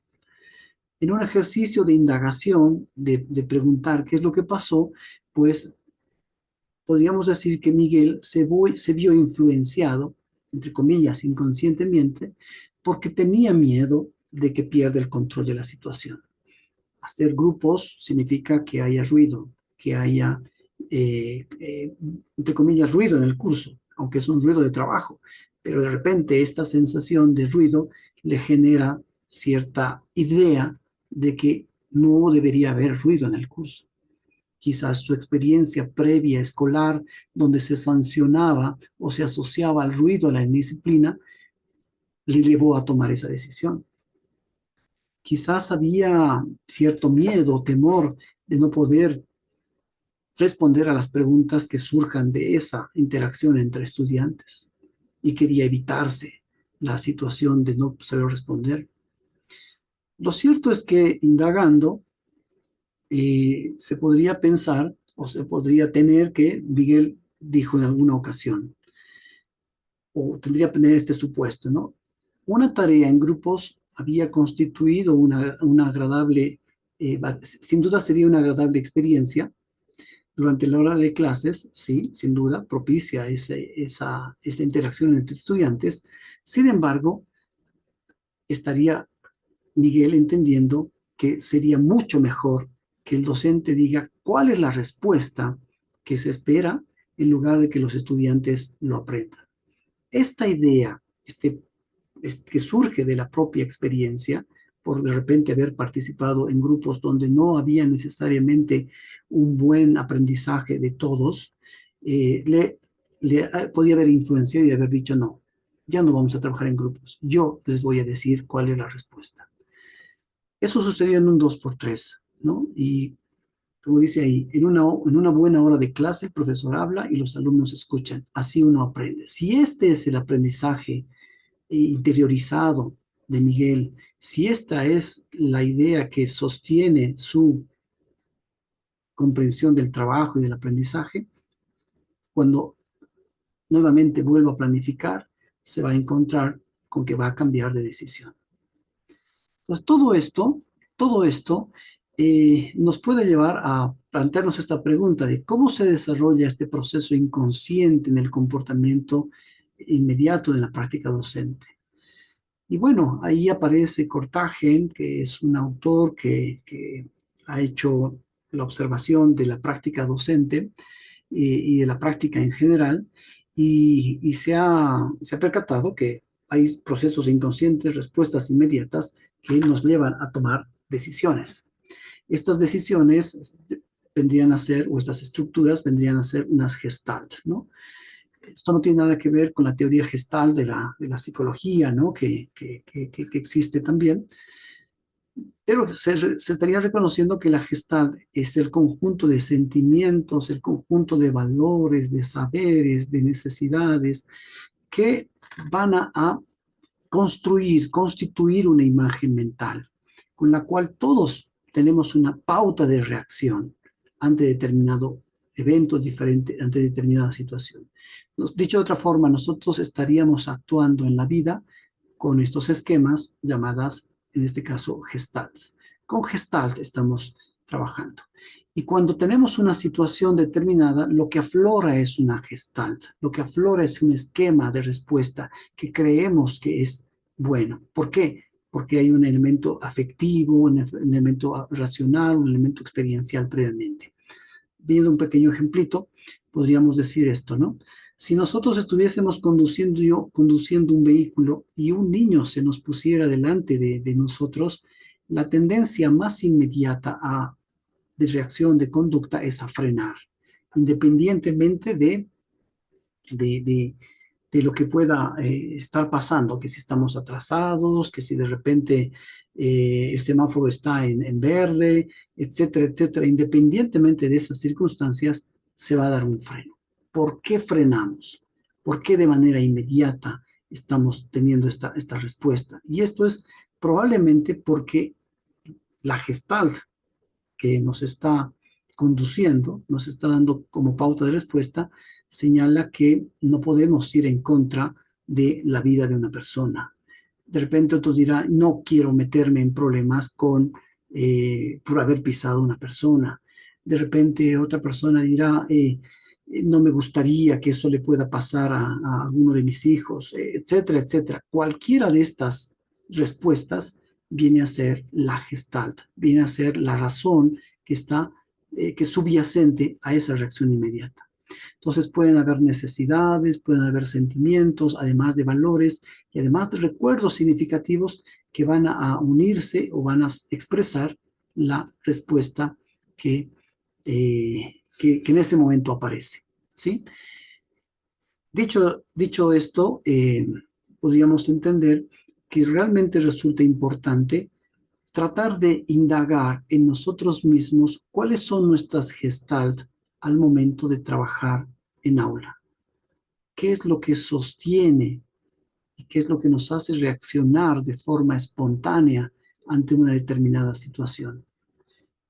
En un ejercicio de indagación, de preguntar qué es lo que pasó, pues podríamos decir que Miguel se vio influenciado, entre comillas, inconscientemente, porque tenía miedo de que pierda el control de la situación. Hacer grupos significa que haya ruido, que haya, entre comillas, ruido en el curso, aunque es un ruido de trabajo, pero de repente esta sensación de ruido le genera cierta idea de que no debería haber ruido en el curso. Quizás su experiencia previa escolar, donde se sancionaba o se asociaba al ruido a la indisciplina, le llevó a tomar esa decisión. Quizás había cierto miedo, temor de no poder responder a las preguntas que surjan de esa interacción entre estudiantes y quería evitarse la situación de no saber responder. Lo cierto es que indagando, se podría pensar o se podría tener que Miguel dijo en alguna ocasión, o tendría que tener este supuesto, ¿no? Una tarea en grupos había constituido una agradable, sin duda sería una agradable experiencia durante la hora de clases, sí, sin duda, propicia esa interacción entre estudiantes. Sin embargo, estaría Miguel entendiendo que sería mucho mejor que el docente diga cuál es la respuesta que se espera en lugar de que los estudiantes lo aprendan. Esta idea que surge de la propia experiencia, por de repente haber participado en grupos donde no había necesariamente un buen aprendizaje de todos, le podía haber influenciado y haber dicho no, ya no vamos a trabajar en grupos, yo les voy a decir cuál es la respuesta. Eso sucedió en un 2x3, ¿no? Y como dice ahí, en una buena hora de clase el profesor habla y los alumnos escuchan. Así uno aprende. Si este es el aprendizaje interiorizado de Miguel, si esta es la idea que sostiene su comprensión del trabajo y del aprendizaje, cuando nuevamente vuelva a planificar, se va a encontrar con que va a cambiar de decisión. Entonces, todo esto nos puede llevar a plantearnos esta pregunta de cómo se desarrolla este proceso inconsciente en el comportamiento inmediato de la práctica docente. Y bueno, ahí aparece Cortagen, que es un autor que ha hecho la observación de la práctica docente y de la práctica en general, y se ha percatado que hay procesos inconscientes, respuestas inmediatas que nos llevan a tomar decisiones. Estas decisiones vendrían a ser, o estas estructuras vendrían a ser unas gestalt, ¿no? Esto no tiene nada que ver con la teoría gestal de la psicología, ¿no? que existe también, pero se estaría reconociendo que la gestalt es el conjunto de sentimientos, el conjunto de valores, de saberes, de necesidades que van a constituir una imagen mental, con la cual todos tenemos una pauta de reacción ante determinado evento diferente, ante determinada situación. Dicho de otra forma, nosotros estaríamos actuando en la vida con estos esquemas llamadas, en este caso, gestalts. Con gestalt estamos trabajando. Y cuando tenemos una situación determinada, lo que aflora es una gestalt, lo que aflora es un esquema de respuesta que creemos que es bueno. ¿Por qué? Porque hay un elemento afectivo, un elemento racional, un elemento experiencial previamente. Viendo un pequeño ejemplito, podríamos decir esto, ¿no? Si nosotros estuviésemos conduciendo un vehículo y un niño se nos pusiera delante de nosotros, la tendencia más inmediata de reacción de conducta es a frenar, independientemente de lo que pueda estar pasando, que si estamos atrasados, que si de repente el semáforo está en verde, etcétera, etcétera. Independientemente de esas circunstancias, se va a dar un freno. ¿por qué frenamos? ¿Por qué de manera inmediata estamos teniendo esta respuesta? Y esto es probablemente porque la Gestalt que nos está conduciendo, nos está dando como pauta de respuesta, señala que no podemos ir en contra de la vida de una persona. De repente otros dirán, no quiero meterme en problemas por haber pisado a una persona. De repente otra persona dirá, no me gustaría que eso le pueda pasar a alguno de mis hijos, etcétera, etcétera. Cualquiera de estas respuestas viene a ser la Gestalt, viene a ser la razón que está, que es subyacente a esa reacción inmediata. Entonces pueden haber necesidades, pueden haber sentimientos, además de valores y además de recuerdos significativos que van a unirse o van a expresar la respuesta que en ese momento aparece, ¿sí? Dicho esto, podríamos entender que realmente resulta importante tratar de indagar en nosotros mismos cuáles son nuestras gestalt al momento de trabajar en aula. ¿Qué es lo que sostiene y qué es lo que nos hace reaccionar de forma espontánea ante una determinada situación?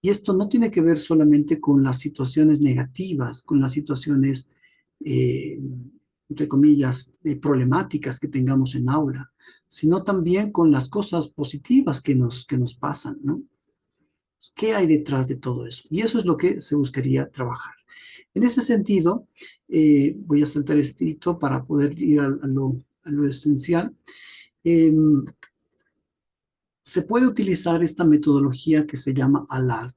Y esto no tiene que ver solamente con las situaciones negativas, con las situaciones, entre comillas, problemáticas que tengamos en aula, sino también con las cosas positivas que nos pasan, ¿no? ¿Qué hay detrás de todo eso? Y eso es lo que se buscaría trabajar. En ese sentido, voy a saltar esto para poder ir a lo esencial. Se puede utilizar esta metodología que se llama ALALT.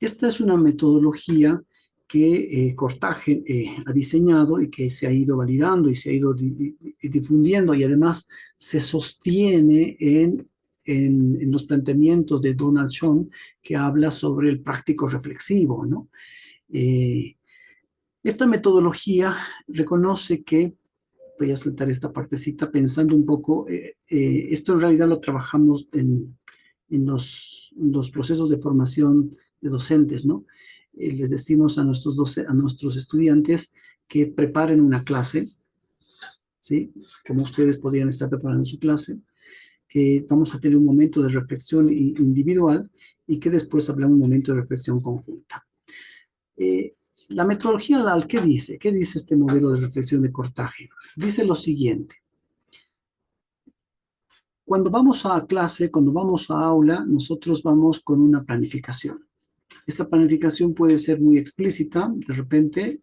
Esta es una metodología que Cortagen ha diseñado y que se ha ido validando y se ha ido difundiendo y además se sostiene en los planteamientos de Donald Schoen, que habla sobre el práctico reflexivo, ¿no? Esta metodología reconoce que, voy a saltar esta partecita pensando un poco, esto en realidad lo trabajamos en los procesos de formación de docentes, ¿no? Les decimos a nuestros estudiantes que preparen una clase, ¿sí? Como ustedes podrían estar preparando su clase, que vamos a tener un momento de reflexión individual y que después habrá un momento de reflexión conjunta. La metodología LAL, ¿qué dice? ¿Qué dice este modelo de reflexión de Cortagen? Dice lo siguiente. Cuando vamos a clase, cuando vamos a aula, nosotros vamos con una planificación. Esta planificación puede ser muy explícita. De repente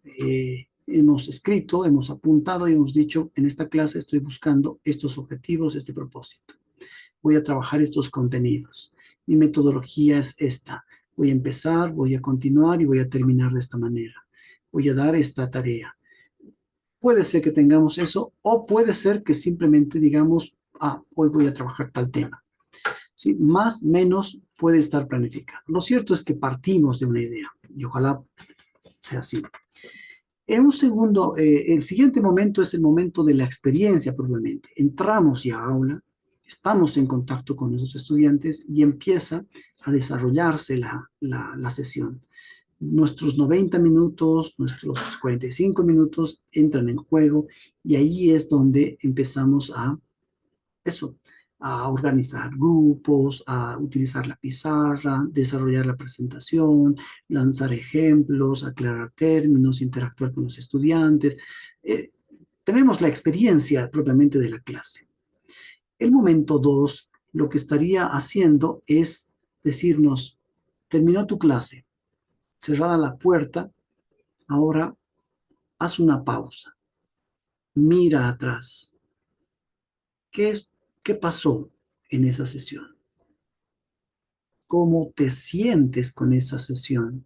hemos escrito, hemos apuntado y hemos dicho, en esta clase estoy buscando estos objetivos, este propósito. Voy a trabajar estos contenidos. Mi metodología es esta. Voy a empezar, voy a continuar y voy a terminar de esta manera. Voy a dar esta tarea. Puede ser que tengamos eso o puede ser que simplemente digamos, hoy voy a trabajar tal tema. ¿Sí? Más, menos puede estar planificado. Lo cierto es que partimos de una idea y ojalá sea así. En un segundo, el siguiente momento es el momento de la experiencia probablemente. Entramos ya a aula, estamos en contacto con nuestros estudiantes y empieza a desarrollarse la sesión. Nuestros 90 minutos, nuestros 45 minutos entran en juego y ahí es donde empezamos a organizar grupos, a utilizar la pizarra, desarrollar la presentación, lanzar ejemplos, aclarar términos, interactuar con los estudiantes. Tenemos la experiencia propiamente de la clase. El momento 2, lo que estaría haciendo es decirnos, terminó tu clase, cerrada la puerta, ahora haz una pausa, mira atrás. ¿Qué pasó en esa sesión? ¿Cómo te sientes con esa sesión?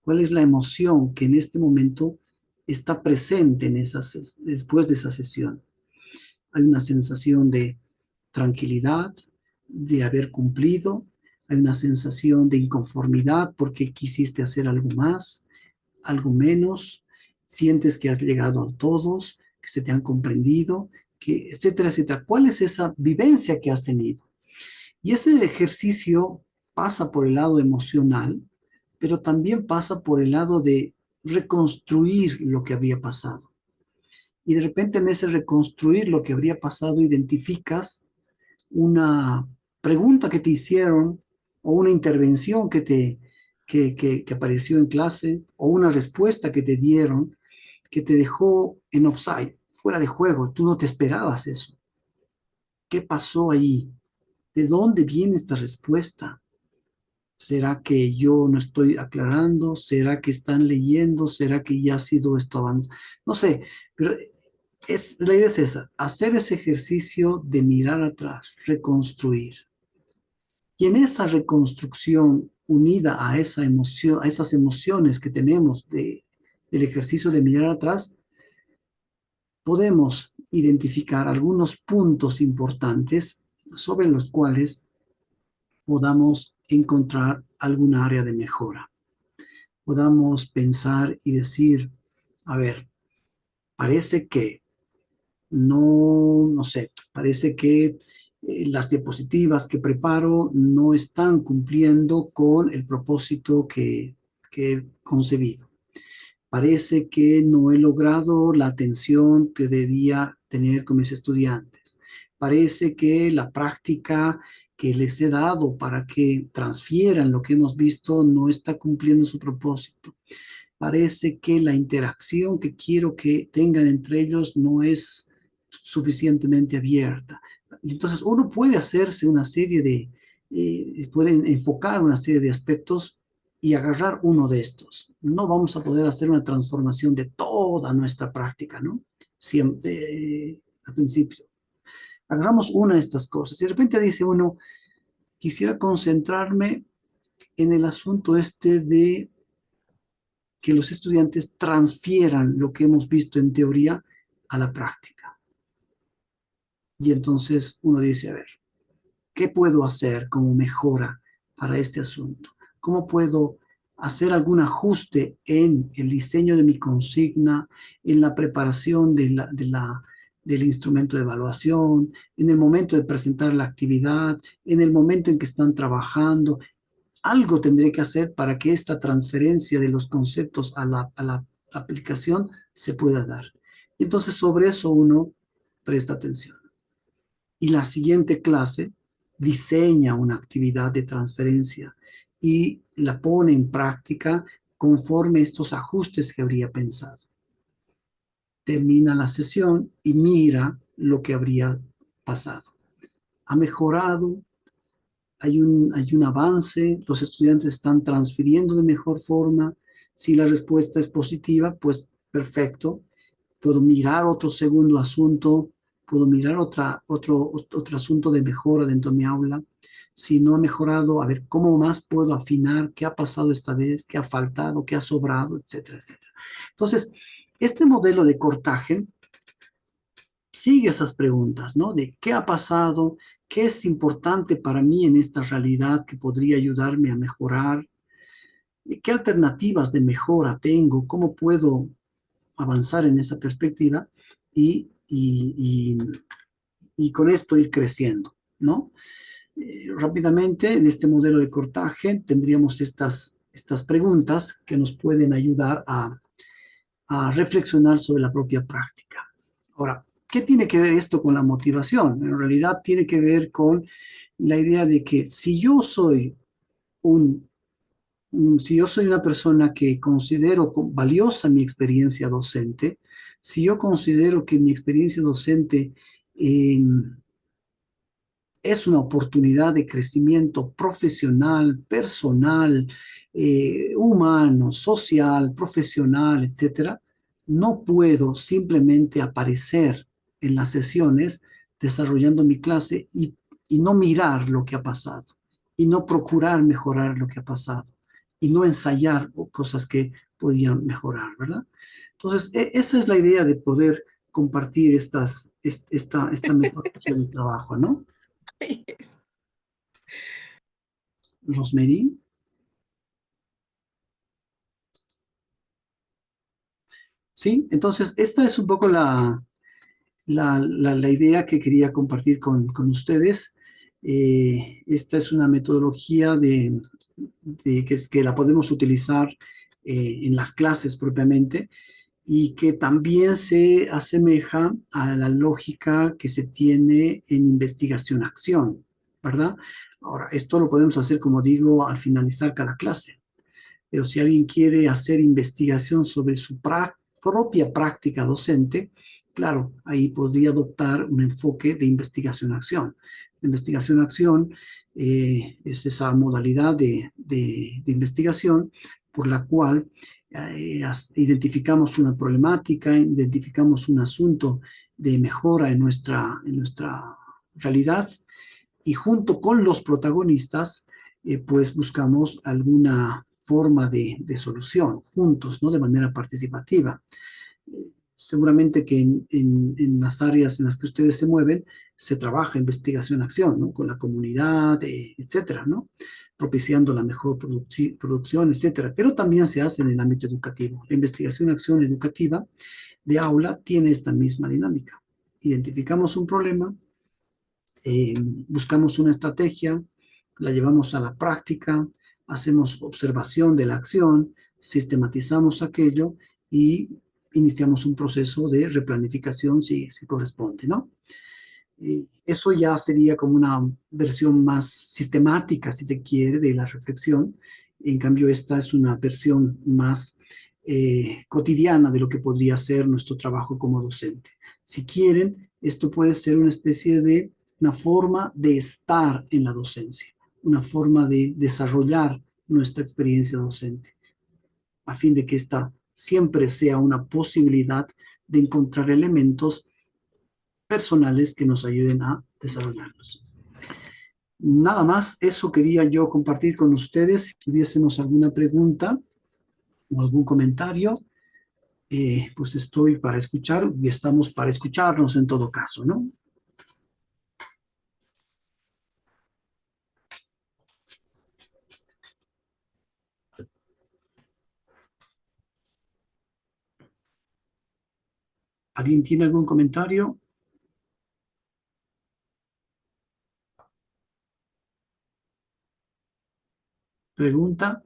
¿Cuál es la emoción que en este momento está presente después de esa sesión? Hay una sensación de tranquilidad, de haber cumplido. Hay una sensación de inconformidad porque quisiste hacer algo más, algo menos. Sientes que has llegado a todos, que se te han comprendido, etcétera, etcétera. ¿Cuál es esa vivencia que has tenido? Y ese ejercicio pasa por el lado emocional, pero también pasa por el lado de reconstruir lo que habría pasado. Y de repente en ese reconstruir lo que habría pasado identificas una pregunta que te hicieron o una intervención que apareció en clase o una respuesta que te dieron que te dejó en offside, fuera de juego. Tú no te esperabas eso. ¿Qué pasó ahí? ¿De dónde viene esta respuesta? ¿Será que yo no estoy aclarando? ¿Será que están leyendo? ¿Será que ya ha sido esto avanzado? No sé, pero la idea es esa, hacer ese ejercicio de mirar atrás, reconstruir. Y en esa reconstrucción unida a esa emoción, a esas emociones que tenemos del ejercicio de mirar atrás, podemos identificar algunos puntos importantes sobre los cuales podamos encontrar alguna área de mejora. Podamos pensar y decir, a ver, parece que no sé, parece que las diapositivas que preparo no están cumpliendo con el propósito que he concebido. Parece que no he logrado la atención que debía tener con mis estudiantes. Parece que la práctica que les he dado para que transfieran lo que hemos visto no está cumpliendo su propósito. Parece que la interacción que quiero que tengan entre ellos no es suficientemente abierta. Entonces, uno puede hacerse una serie pueden enfocar una serie de aspectos y agarrar uno de estos. No vamos a poder hacer una transformación de toda nuestra práctica, ¿no? Siempre, al principio. Agarramos una de estas cosas y de repente dice uno, quisiera concentrarme en el asunto de que los estudiantes transfieran lo que hemos visto en teoría a la práctica. Y entonces uno dice, a ver, ¿qué puedo hacer como mejora para este asunto? ¿Cómo puedo hacer algún ajuste en el diseño de mi consigna, en la preparación del instrumento de evaluación, en el momento de presentar la actividad, en el momento en que están trabajando? Algo tendré que hacer para que esta transferencia de los conceptos a la aplicación se pueda dar. Y entonces sobre eso uno presta atención. Y la siguiente clase diseña una actividad de transferencia y la pone en práctica conforme estos ajustes que habría pensado. Termina la sesión y mira lo que habría pasado. ¿Ha mejorado? Hay un avance, los estudiantes están transfiriendo de mejor forma. Si la respuesta es positiva, pues perfecto. Puedo mirar otro segundo asunto, puedo mirar otro asunto de mejora dentro de mi aula. Si no ha mejorado, a ver cómo más puedo afinar, qué ha pasado esta vez, qué ha faltado, qué ha sobrado, etcétera, etcétera. Entonces, este modelo de cortaje sigue esas preguntas, ¿no? De qué ha pasado, qué es importante para mí en esta realidad que podría ayudarme a mejorar, qué alternativas de mejora tengo, cómo puedo avanzar en esa perspectiva y con esto ir creciendo, ¿no? Rápidamente, en este modelo de cortaje tendríamos estas preguntas que nos pueden ayudar a reflexionar sobre la propia práctica. Ahora, ¿qué tiene que ver esto con la motivación? En realidad tiene que ver con la idea de que si yo soy una persona que considero valiosa mi experiencia docente, si yo considero que mi experiencia docente es una oportunidad de crecimiento profesional, personal, humano, social, profesional, etcétera, no puedo simplemente aparecer en las sesiones desarrollando mi clase y no mirar lo que ha pasado, y no procurar mejorar lo que ha pasado, y no ensayar cosas que podían mejorar, ¿verdad? Entonces, esa es la idea de poder compartir esta metodología de trabajo, ¿no? Rosemary. Sí, entonces esta es un poco la idea que quería compartir con ustedes. Esta es una metodología que la podemos utilizar en las clases propiamente, y que también se asemeja a la lógica que se tiene en investigación-acción, ¿verdad? Ahora, esto lo podemos hacer, como digo, al finalizar cada clase. Pero si alguien quiere hacer investigación sobre su propia práctica docente, claro, ahí podría adoptar un enfoque de investigación-acción. Investigación-acción es esa modalidad de investigación por la cual identificamos una problemática, identificamos un asunto de mejora en nuestra realidad, y junto con los protagonistas, pues buscamos alguna forma de solución juntos, ¿no? De manera participativa. Seguramente que en las áreas en las que ustedes se mueven, se trabaja investigación-acción, ¿no? Con la comunidad, etcétera, ¿no? Propiciando la mejor producción, etcétera. Pero también se hace en el ámbito educativo. La investigación-acción educativa de aula tiene esta misma dinámica. Identificamos un problema, buscamos una estrategia, la llevamos a la práctica, hacemos observación de la acción, sistematizamos aquello y iniciamos un proceso de replanificación si corresponde, ¿no? Eso ya sería como una versión más sistemática, si se quiere, de la reflexión. En cambio, esta es una versión más cotidiana de lo que podría ser nuestro trabajo como docente. Si quieren, esto puede ser una especie de una forma de estar en la docencia, una forma de desarrollar nuestra experiencia docente, a fin de que esta siempre sea una posibilidad de encontrar elementos personales que nos ayuden a desarrollarnos. Nada más, eso quería yo compartir con ustedes. Si tuviésemos alguna pregunta o algún comentario, pues estoy para escuchar y estamos para escucharnos en todo caso, ¿no? ¿Alguien tiene algún comentario? ¿Pregunta?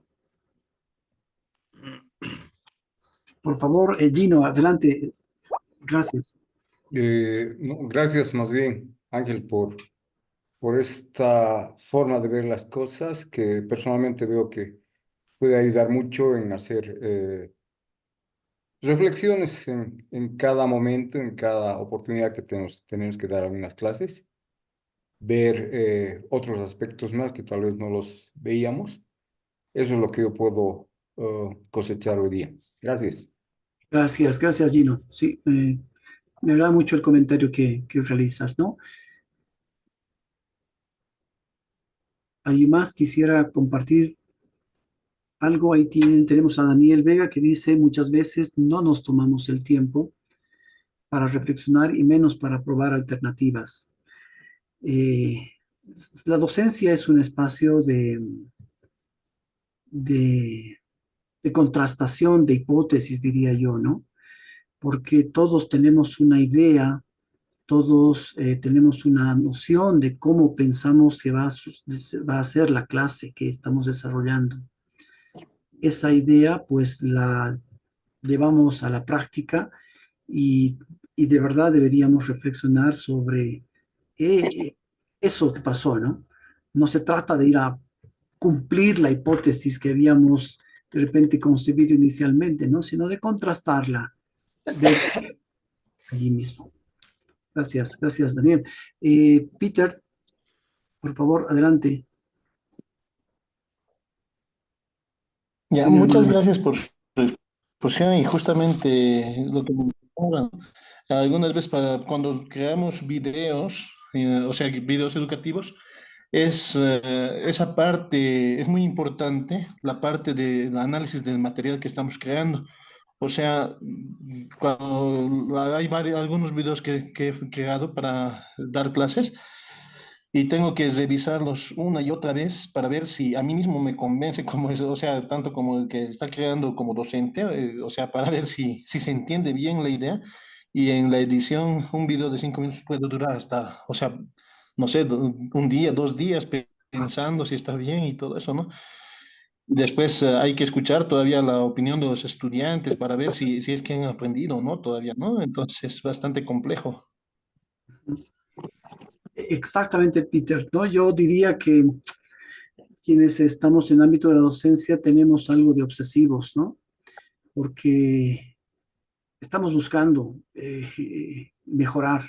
Por favor, Gino, adelante. Gracias. No, gracias más bien, Ángel, por esta forma de ver las cosas que personalmente veo que puede ayudar mucho en hacer reflexiones en cada momento, en cada oportunidad que tenemos que dar algunas clases, ver otros aspectos más que tal vez no los veíamos. Eso es lo que yo puedo cosechar hoy día. Gracias. Gracias, Gino. Sí, me agrada mucho el comentario que realizas, ¿no? ¿Alguien más quisiera compartir algo? Ahí tenemos a Daniel Vega que dice: muchas veces no nos tomamos el tiempo para reflexionar y menos para probar alternativas. La docencia es un espacio de contrastación, de hipótesis, diría yo, ¿no? Porque todos tenemos una idea, todos tenemos una noción de cómo pensamos que va a ser la clase que estamos desarrollando. Esa idea, pues, la llevamos a la práctica y de verdad deberíamos reflexionar sobre eso que pasó, ¿no? No se trata de ir a cumplir la hipótesis que habíamos de repente concebido inicialmente, ¿no? Sino de contrastarla de allí mismo. Gracias, Daniel. Peter, por favor, adelante. Ya, muchas gracias por su exposición y justamente lo que me preguntaban. Algunas veces cuando creamos videos, o sea, videos educativos, esa parte es muy importante, la parte del análisis del material que estamos creando. O sea, cuando hay algunos videos que he creado para dar clases y tengo que revisarlos una y otra vez para ver si a mí mismo me convence como es, o sea, tanto como el que está creando como docente, o sea, para ver si se entiende bien la idea. Y en la edición, un video de 5 minutos puede durar hasta, o sea, no sé, un día, 2 días pensando si está bien y todo eso, ¿no? Después hay que escuchar todavía la opinión de los estudiantes para ver si es que han aprendido o no, todavía no. Entonces es bastante complejo. Exactamente, Peter, ¿no? Yo diría que quienes estamos en el ámbito de la docencia tenemos algo de obsesivos, ¿no? Porque estamos buscando mejorar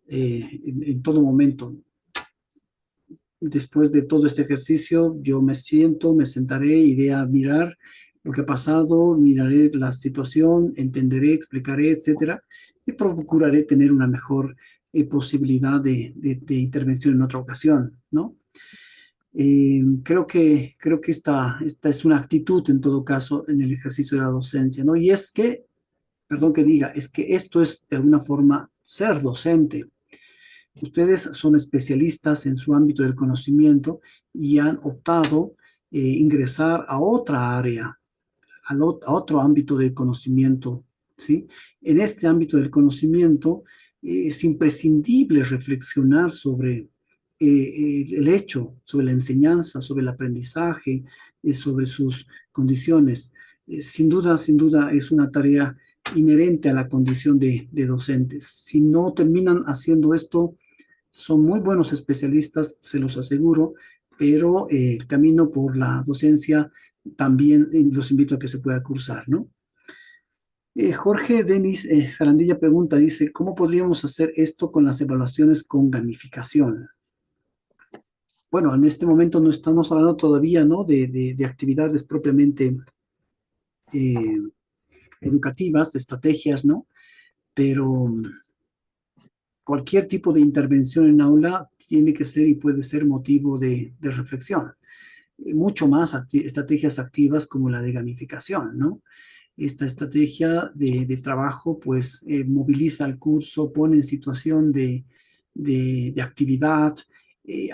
en todo momento. Después de todo este ejercicio, yo me sentaré, iré a mirar lo que ha pasado, miraré la situación, entenderé, explicaré, etcétera, y procuraré tener una mejor posibilidad de intervención en otra ocasión, ¿no? Creo que esta es una actitud en todo caso en el ejercicio de la docencia, ¿no? Y es que, perdón que diga, es que esto es de alguna forma ser docente. Ustedes son especialistas en su ámbito del conocimiento y han optado ingresar a otra área, a otro ámbito del conocimiento, ¿sí? En este ámbito del conocimiento es imprescindible reflexionar sobre el hecho, sobre la enseñanza, sobre el aprendizaje, sobre sus condiciones. Sin duda es una tarea inherente a la condición de docentes. Si no terminan haciendo esto, son muy buenos especialistas, se los aseguro, pero el camino por la docencia también los invito a que se pueda cursar, ¿no? Jorge Denis Jarandilla pregunta, dice, ¿cómo podríamos hacer esto con las evaluaciones con gamificación? Bueno, en este momento no estamos hablando todavía, ¿no? de actividades propiamente educativas, de estrategias, ¿no? Pero cualquier tipo de intervención en aula tiene que ser y puede ser motivo de reflexión. Mucho más estrategias activas como la de gamificación, ¿no? Esta estrategia de trabajo, pues, moviliza al curso, pone en situación de actividad.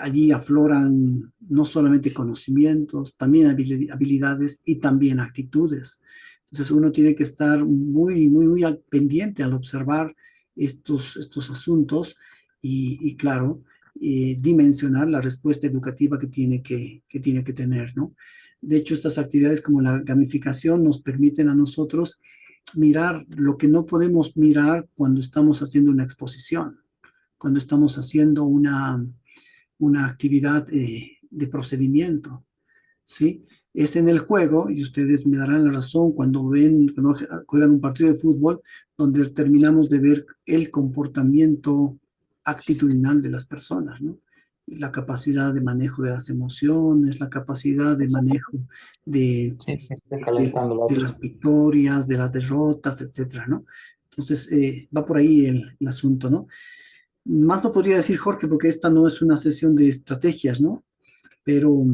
Allí afloran no solamente conocimientos, también habilidades y también actitudes. Entonces uno tiene que estar muy al pendiente al observar estos asuntos y claro, dimensionar la respuesta educativa que tiene que tener, ¿no? De hecho, estas actividades como la gamificación nos permiten a nosotros mirar lo que no podemos mirar cuando estamos haciendo una exposición, cuando estamos haciendo una actividad de procedimiento, ¿sí? Es en el juego, y ustedes me darán la razón cuando juegan un partido de fútbol, donde terminamos de ver el comportamiento actitudinal de las personas, ¿no? La capacidad de manejo de las emociones, la capacidad de manejo de las victorias, de las derrotas, etcétera, ¿no? Entonces, va por ahí el asunto, ¿no? Más no podría decir, Jorge, porque esta no es una sesión de estrategias, ¿no? Pero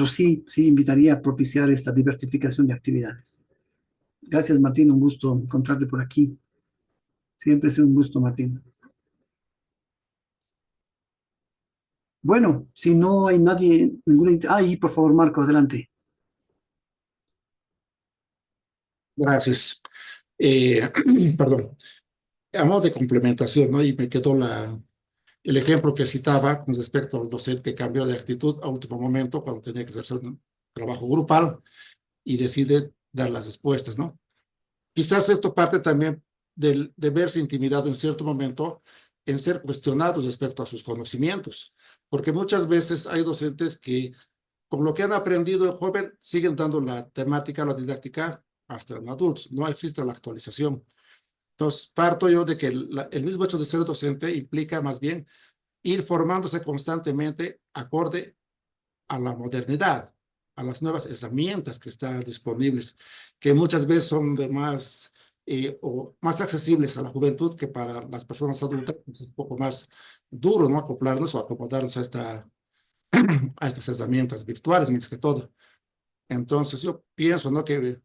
sí invitaría a propiciar esta diversificación de actividades. Gracias, Martín, un gusto encontrarte por aquí. Siempre es un gusto, Martín. Bueno, si no hay nadie, y por favor, Marco, adelante. Gracias. Perdón. A modo de complementación, ¿no? Y me quedó el ejemplo que citaba con respecto al docente que cambió de actitud a último momento cuando tenía que hacer un trabajo grupal y decide dar las respuestas, ¿no? Quizás esto parte también de verse intimidado en cierto momento en ser cuestionados respecto a sus conocimientos, porque muchas veces hay docentes que con lo que han aprendido en joven siguen dando la temática, la didáctica hasta en adultos, no existe la actualización. Entonces, parto yo de que el mismo hecho de ser docente implica más bien ir formándose constantemente acorde a la modernidad, a las nuevas herramientas que están disponibles, que muchas veces son de más accesibles a la juventud que para las personas adultas. Es un poco más duro, ¿no? Acoplarnos o acomodarnos a estas herramientas virtuales, más que todo. Entonces, yo pienso, ¿no? Que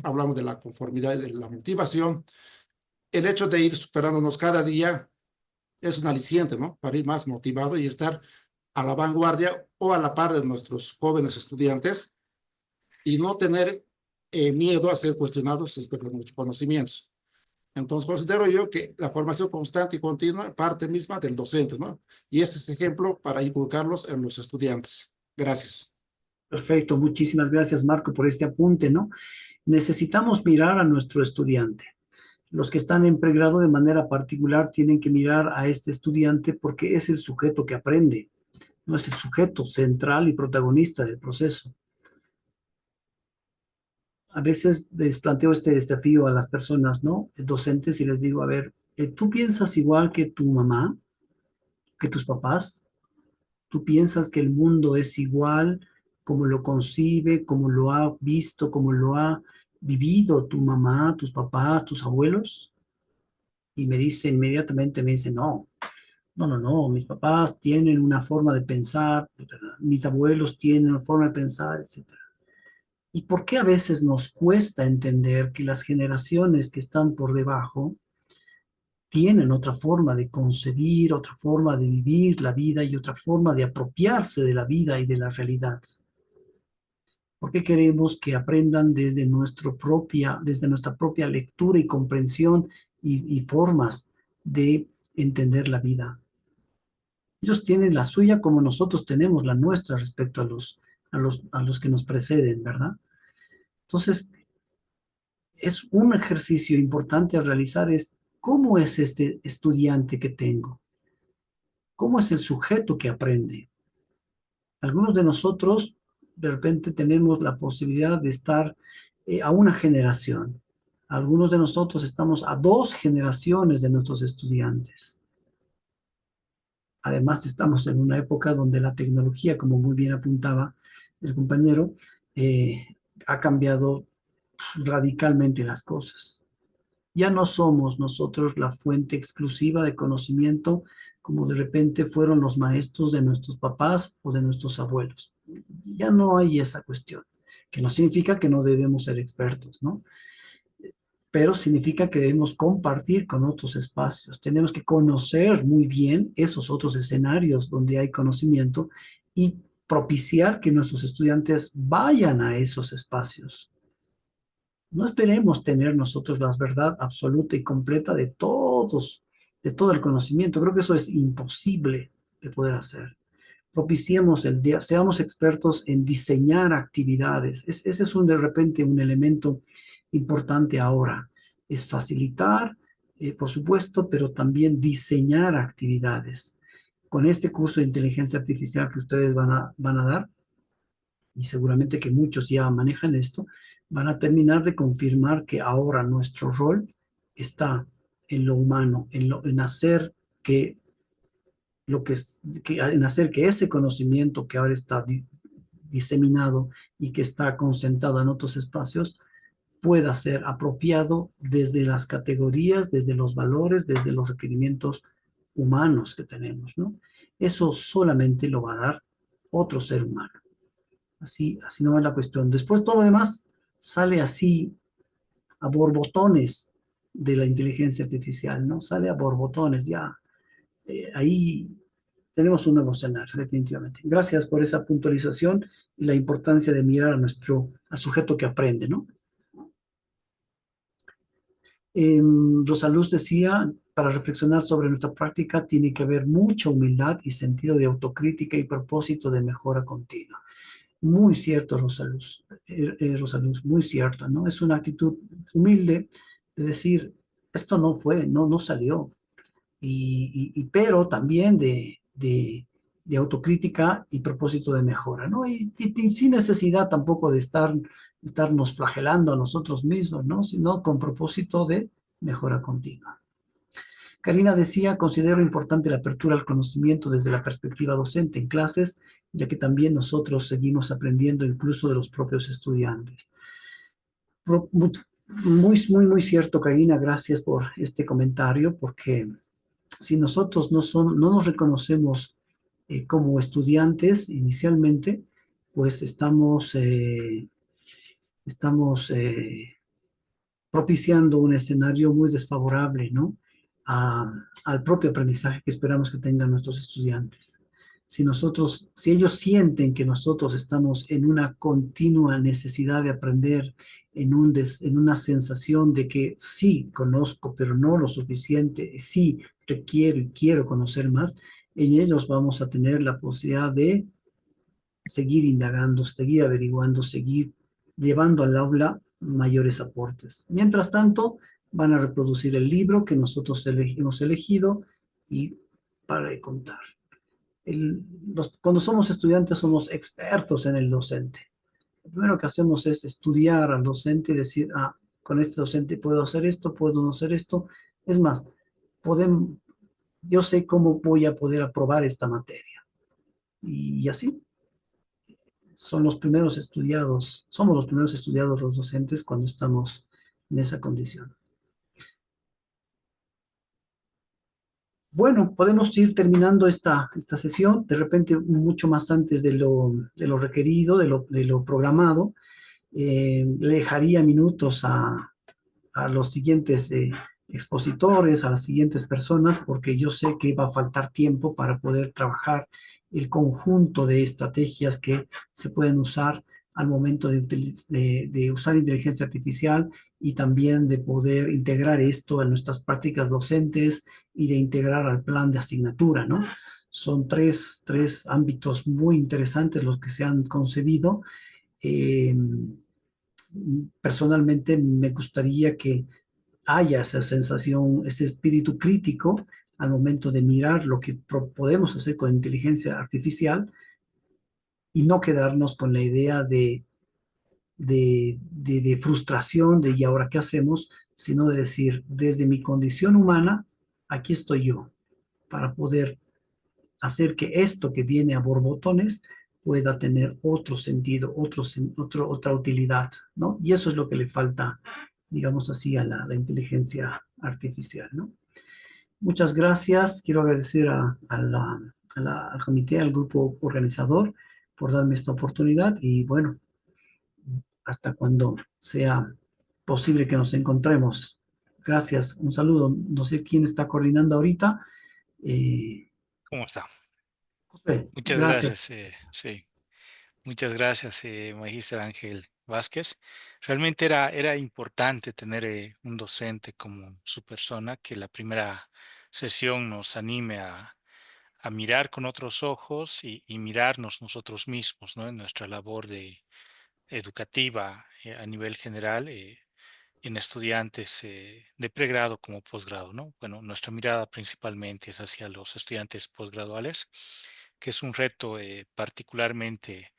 hablamos de la conformidad y de la motivación. El hecho de ir superándonos cada día es un aliciente, ¿no? Para ir más motivado y estar a la vanguardia o a la par de nuestros jóvenes estudiantes y no tener miedo a ser cuestionados respecto a nuestros conocimientos. Entonces, considero yo que la formación constante y continua parte misma del docente, ¿no? Y este es ejemplo para inculcarlos en los estudiantes. Gracias. Perfecto, muchísimas gracias, Marco, por este apunte, ¿no? Necesitamos mirar a nuestro estudiante. Los que están en pregrado de manera particular tienen que mirar a este estudiante porque es el sujeto que aprende, no es el sujeto central y protagonista del proceso. A veces les planteo este desafío a las personas, ¿no? Docentes, y les digo, a ver, ¿tú piensas igual que tu mamá, que tus papás? ¿Tú piensas que el mundo es igual como lo concibe, como lo ha visto, como lo ha vivido tu mamá, tus papás, tus abuelos? Y me dice inmediatamente, me dice, no, no, mis papás tienen una forma de pensar, mis abuelos tienen una forma de pensar, etcétera. ¿Y por qué a veces nos cuesta entender que las generaciones que están por debajo tienen otra forma de concebir, otra forma de vivir la vida y otra forma de apropiarse de la vida y de la realidad? ¿Por qué queremos que aprendan desde nuestra propia lectura y comprensión y formas de entender la vida? Ellos tienen la suya como nosotros tenemos la nuestra respecto a los que nos preceden, ¿verdad? Entonces, es un ejercicio importante a realizar, es cómo es este estudiante que tengo, cómo es el sujeto que aprende. Algunos de nosotros de repente tenemos la posibilidad de estar a una generación. Algunos de nosotros estamos a 2 generaciones de nuestros estudiantes. Además, estamos en una época donde la tecnología, como muy bien apuntaba el compañero, ha cambiado radicalmente las cosas. Ya no somos nosotros la fuente exclusiva de conocimiento como de repente fueron los maestros de nuestros papás o de nuestros abuelos. Ya no hay esa cuestión, que no significa que no debemos ser expertos, ¿no? Pero significa que debemos compartir con otros espacios. Tenemos que conocer muy bien esos otros escenarios donde hay conocimiento y propiciar que nuestros estudiantes vayan a esos espacios. No esperemos tener nosotros la verdad absoluta y completa de todo el conocimiento. Creo que eso es imposible de poder hacer. Propiciemos el día, seamos expertos en diseñar actividades. Ese es de repente un elemento importante ahora. Es facilitar, por supuesto, pero también diseñar actividades. Con este curso de inteligencia artificial que ustedes van a dar, y seguramente que muchos ya manejan esto, van a terminar de confirmar que ahora nuestro rol está en lo humano, en hacer que en hacer que ese conocimiento que ahora está diseminado y que está concentrado en otros espacios pueda ser apropiado desde las categorías, desde los valores, desde los requerimientos humanos que tenemos, ¿no? Eso solamente lo va a dar otro ser humano. Así no es la cuestión. Después todo lo demás sale así a borbotones de la inteligencia artificial, ¿no? Sale a borbotones, ya. Ahí tenemos un nuevo escenario, definitivamente. Gracias por esa puntualización y la importancia de mirar al sujeto que aprende, ¿no? Rosaluz decía, para reflexionar sobre nuestra práctica tiene que haber mucha humildad y sentido de autocrítica y propósito de mejora continua. Muy cierto, Rosaluz, muy cierto, ¿no? Es una actitud humilde de decir, esto no fue, no salió, pero también de autocrítica y propósito de mejora, ¿no? Y sin necesidad tampoco de estarnos flagelando a nosotros mismos, ¿no? Sino con propósito de mejora continua. Karina decía, considero importante la apertura al conocimiento desde la perspectiva docente en clases, ya que también nosotros seguimos aprendiendo incluso de los propios estudiantes. Muy cierto, Karina, gracias por este comentario, porque si nosotros no nos reconocemos como estudiantes inicialmente, pues estamos propiciando un escenario muy desfavorable, ¿no? Al propio aprendizaje que esperamos que tengan nuestros estudiantes. Si ellos sienten que nosotros estamos en una continua necesidad de aprender, en una sensación de que sí conozco, pero no lo suficiente, sí requiero y quiero conocer más, en ellos vamos a tener la posibilidad de seguir indagando, seguir averiguando, seguir llevando al aula mayores aportes. Mientras tanto, van a reproducir el libro que nosotros hemos elegido y para de contar. Cuando somos estudiantes somos expertos en el docente. Lo primero que hacemos es estudiar al docente y decir, ah, con este docente puedo hacer esto, puedo no hacer esto. Es más, yo sé cómo voy a poder aprobar esta materia. Y así somos los primeros estudiados los docentes cuando estamos en esa condición. Bueno, podemos ir terminando esta sesión, de repente mucho más antes de lo requerido, de lo programado. Le dejaría minutos a los siguientes expositores, a las siguientes personas, porque yo sé que va a faltar tiempo para poder trabajar el conjunto de estrategias que se pueden usar al momento de usar inteligencia artificial y también de poder integrar esto en nuestras prácticas docentes y de integrar al plan de asignatura, ¿no? Son tres ámbitos muy interesantes los que se han concebido. Personalmente me gustaría que haya esa sensación, ese espíritu crítico al momento de mirar lo que podemos hacer con inteligencia artificial y no quedarnos con la idea de frustración de ¿y ahora qué hacemos? Sino de decir, desde mi condición humana, aquí estoy yo, para poder hacer que esto que viene a borbotones pueda tener otro sentido, otra utilidad, ¿no? Y eso es lo que le falta, digamos así, a la inteligencia artificial, ¿no? Muchas gracias. Quiero agradecer al comité, al grupo organizador por darme esta oportunidad y bueno, hasta cuando sea posible que nos encontremos. Gracias, un saludo. No sé quién está coordinando ahorita. ¿Cómo está? José, Muchas gracias. gracias. Sí. Muchas gracias, Magíster Ángel Vázquez. Realmente era importante tener un docente como su persona que la primera sesión nos anime a mirar con otros ojos y mirarnos nosotros mismos, ¿no? En nuestra labor educativa a nivel general en estudiantes de pregrado como posgrado, ¿no? Bueno, nuestra mirada principalmente es hacia los estudiantes posgraduales, que es un reto particularmente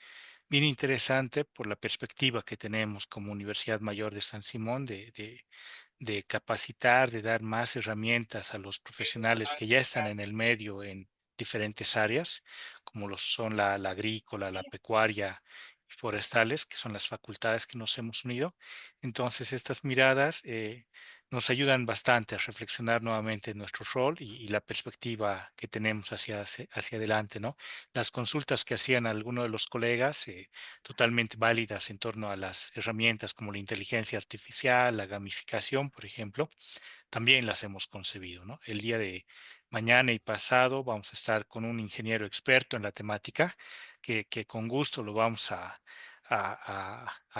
bien interesante por la perspectiva que tenemos como Universidad Mayor de San Simón de capacitar, de dar más herramientas a los profesionales que ya están en el medio en diferentes áreas, como lo son la agrícola, la pecuaria y forestales, que son las facultades que nos hemos unido. Entonces, estas miradas nos ayudan bastante a reflexionar nuevamente nuestro rol y la perspectiva que tenemos hacia adelante, ¿no? Las consultas que hacían algunos de los colegas, totalmente válidas en torno a las herramientas como la inteligencia artificial, la gamificación, por ejemplo, también las hemos concebido, ¿no? El día de mañana y pasado vamos a estar con un ingeniero experto en la temática que con gusto lo vamos a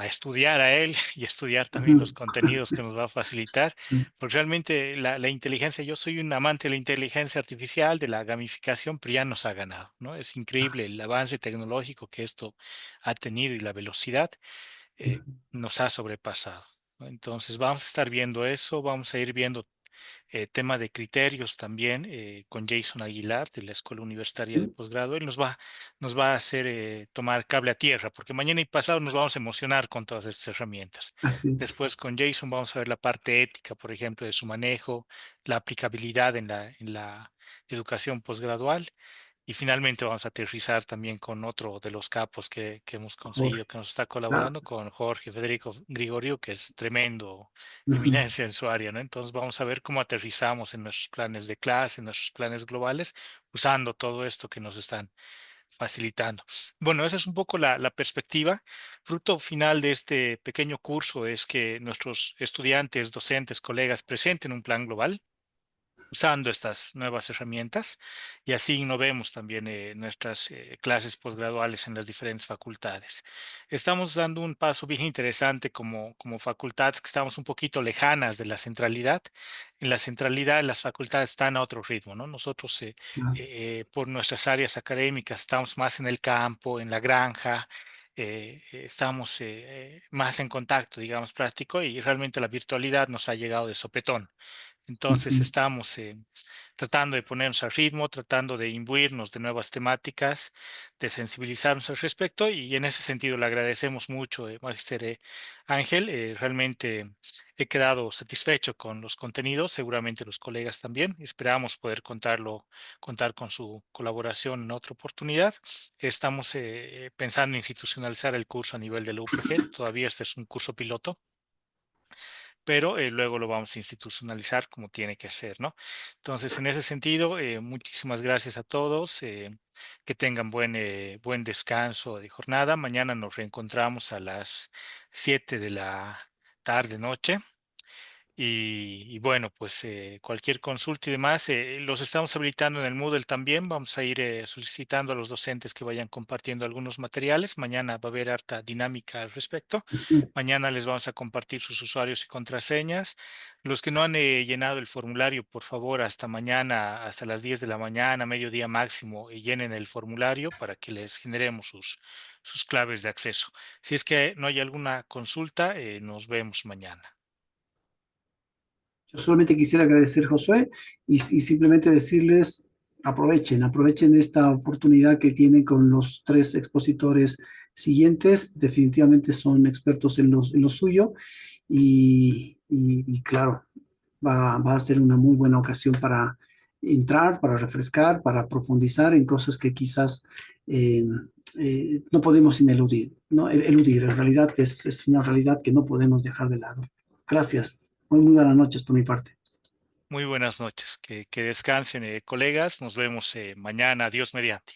estudiar a él y estudiar también los contenidos que nos va a facilitar, porque realmente la inteligencia, yo soy un amante de la inteligencia artificial, de la gamificación, pero ya nos ha ganado, ¿no? Es increíble el avance tecnológico que esto ha tenido y la velocidad nos ha sobrepasado, ¿no? Entonces vamos a estar viendo eso, vamos a ir viendo tema de criterios también con Jason Aguilar de la Escuela Universitaria de Posgrado. Él nos va a hacer tomar cable a tierra, porque mañana y pasado nos vamos a emocionar con todas estas herramientas. Así es. Después con Jason vamos a ver la parte ética, por ejemplo, de su manejo, la aplicabilidad en la educación posgradual. Y finalmente vamos a aterrizar también con otro de los capos que hemos conseguido, Jorge. que nos está Ah, colaborando, con Jorge Federico Grigorio, que es tremendo ujú. eminencia en su área, ¿no? Entonces vamos a ver cómo aterrizamos en nuestros planes de clase, en nuestros planes globales, usando todo esto que nos están facilitando. Bueno, esa es un poco la perspectiva. Fruto final de este pequeño curso es que nuestros estudiantes, docentes, colegas presenten un plan global usando estas nuevas herramientas y así innovemos también nuestras clases posgraduales en las diferentes facultades. Estamos dando un paso bien interesante como facultades que estamos un poquito lejanas de la centralidad. En la centralidad las facultades están a otro ritmo, ¿no? Nosotros por nuestras áreas académicas estamos más en el campo, en la granja. Estamos más en contacto, digamos, práctico y realmente la virtualidad nos ha llegado de sopetón. Entonces estamos tratando de ponernos al ritmo, tratando de imbuirnos de nuevas temáticas, de sensibilizarnos al respecto y en ese sentido le agradecemos mucho, Magister Ángel. Realmente he quedado satisfecho con los contenidos, seguramente los colegas también. Esperamos poder contar con su colaboración en otra oportunidad. Estamos pensando en institucionalizar el curso a nivel de la UPG. Todavía este es un curso piloto, pero luego lo vamos a institucionalizar como tiene que ser, ¿no? Entonces, en ese sentido, muchísimas gracias a todos, que tengan buen descanso de jornada. Mañana nos reencontramos a las 7 de la tarde, noche. Y bueno, pues cualquier consulta y demás, los estamos habilitando en el Moodle también. Vamos a ir solicitando a los docentes que vayan compartiendo algunos materiales. Mañana va a haber harta dinámica al respecto. Mañana les vamos a compartir sus usuarios y contraseñas. Los que no han llenado el formulario, por favor, hasta mañana, hasta las 10 de la mañana, mediodía máximo, llenen el formulario para que les generemos sus claves de acceso. Si es que no hay alguna consulta, nos vemos mañana. Yo solamente quisiera agradecer, Josué, y simplemente decirles, aprovechen esta oportunidad que tienen con los 3 expositores siguientes. Definitivamente son expertos en lo suyo y claro, va a ser una muy buena ocasión para entrar, para refrescar, para profundizar en cosas que quizás no podemos ineludir, ¿no? Eludir. En realidad es una realidad que no podemos dejar de lado. Gracias. Muy buenas noches por mi parte. Muy buenas noches. Que descansen, colegas. Nos vemos mañana. Dios mediante.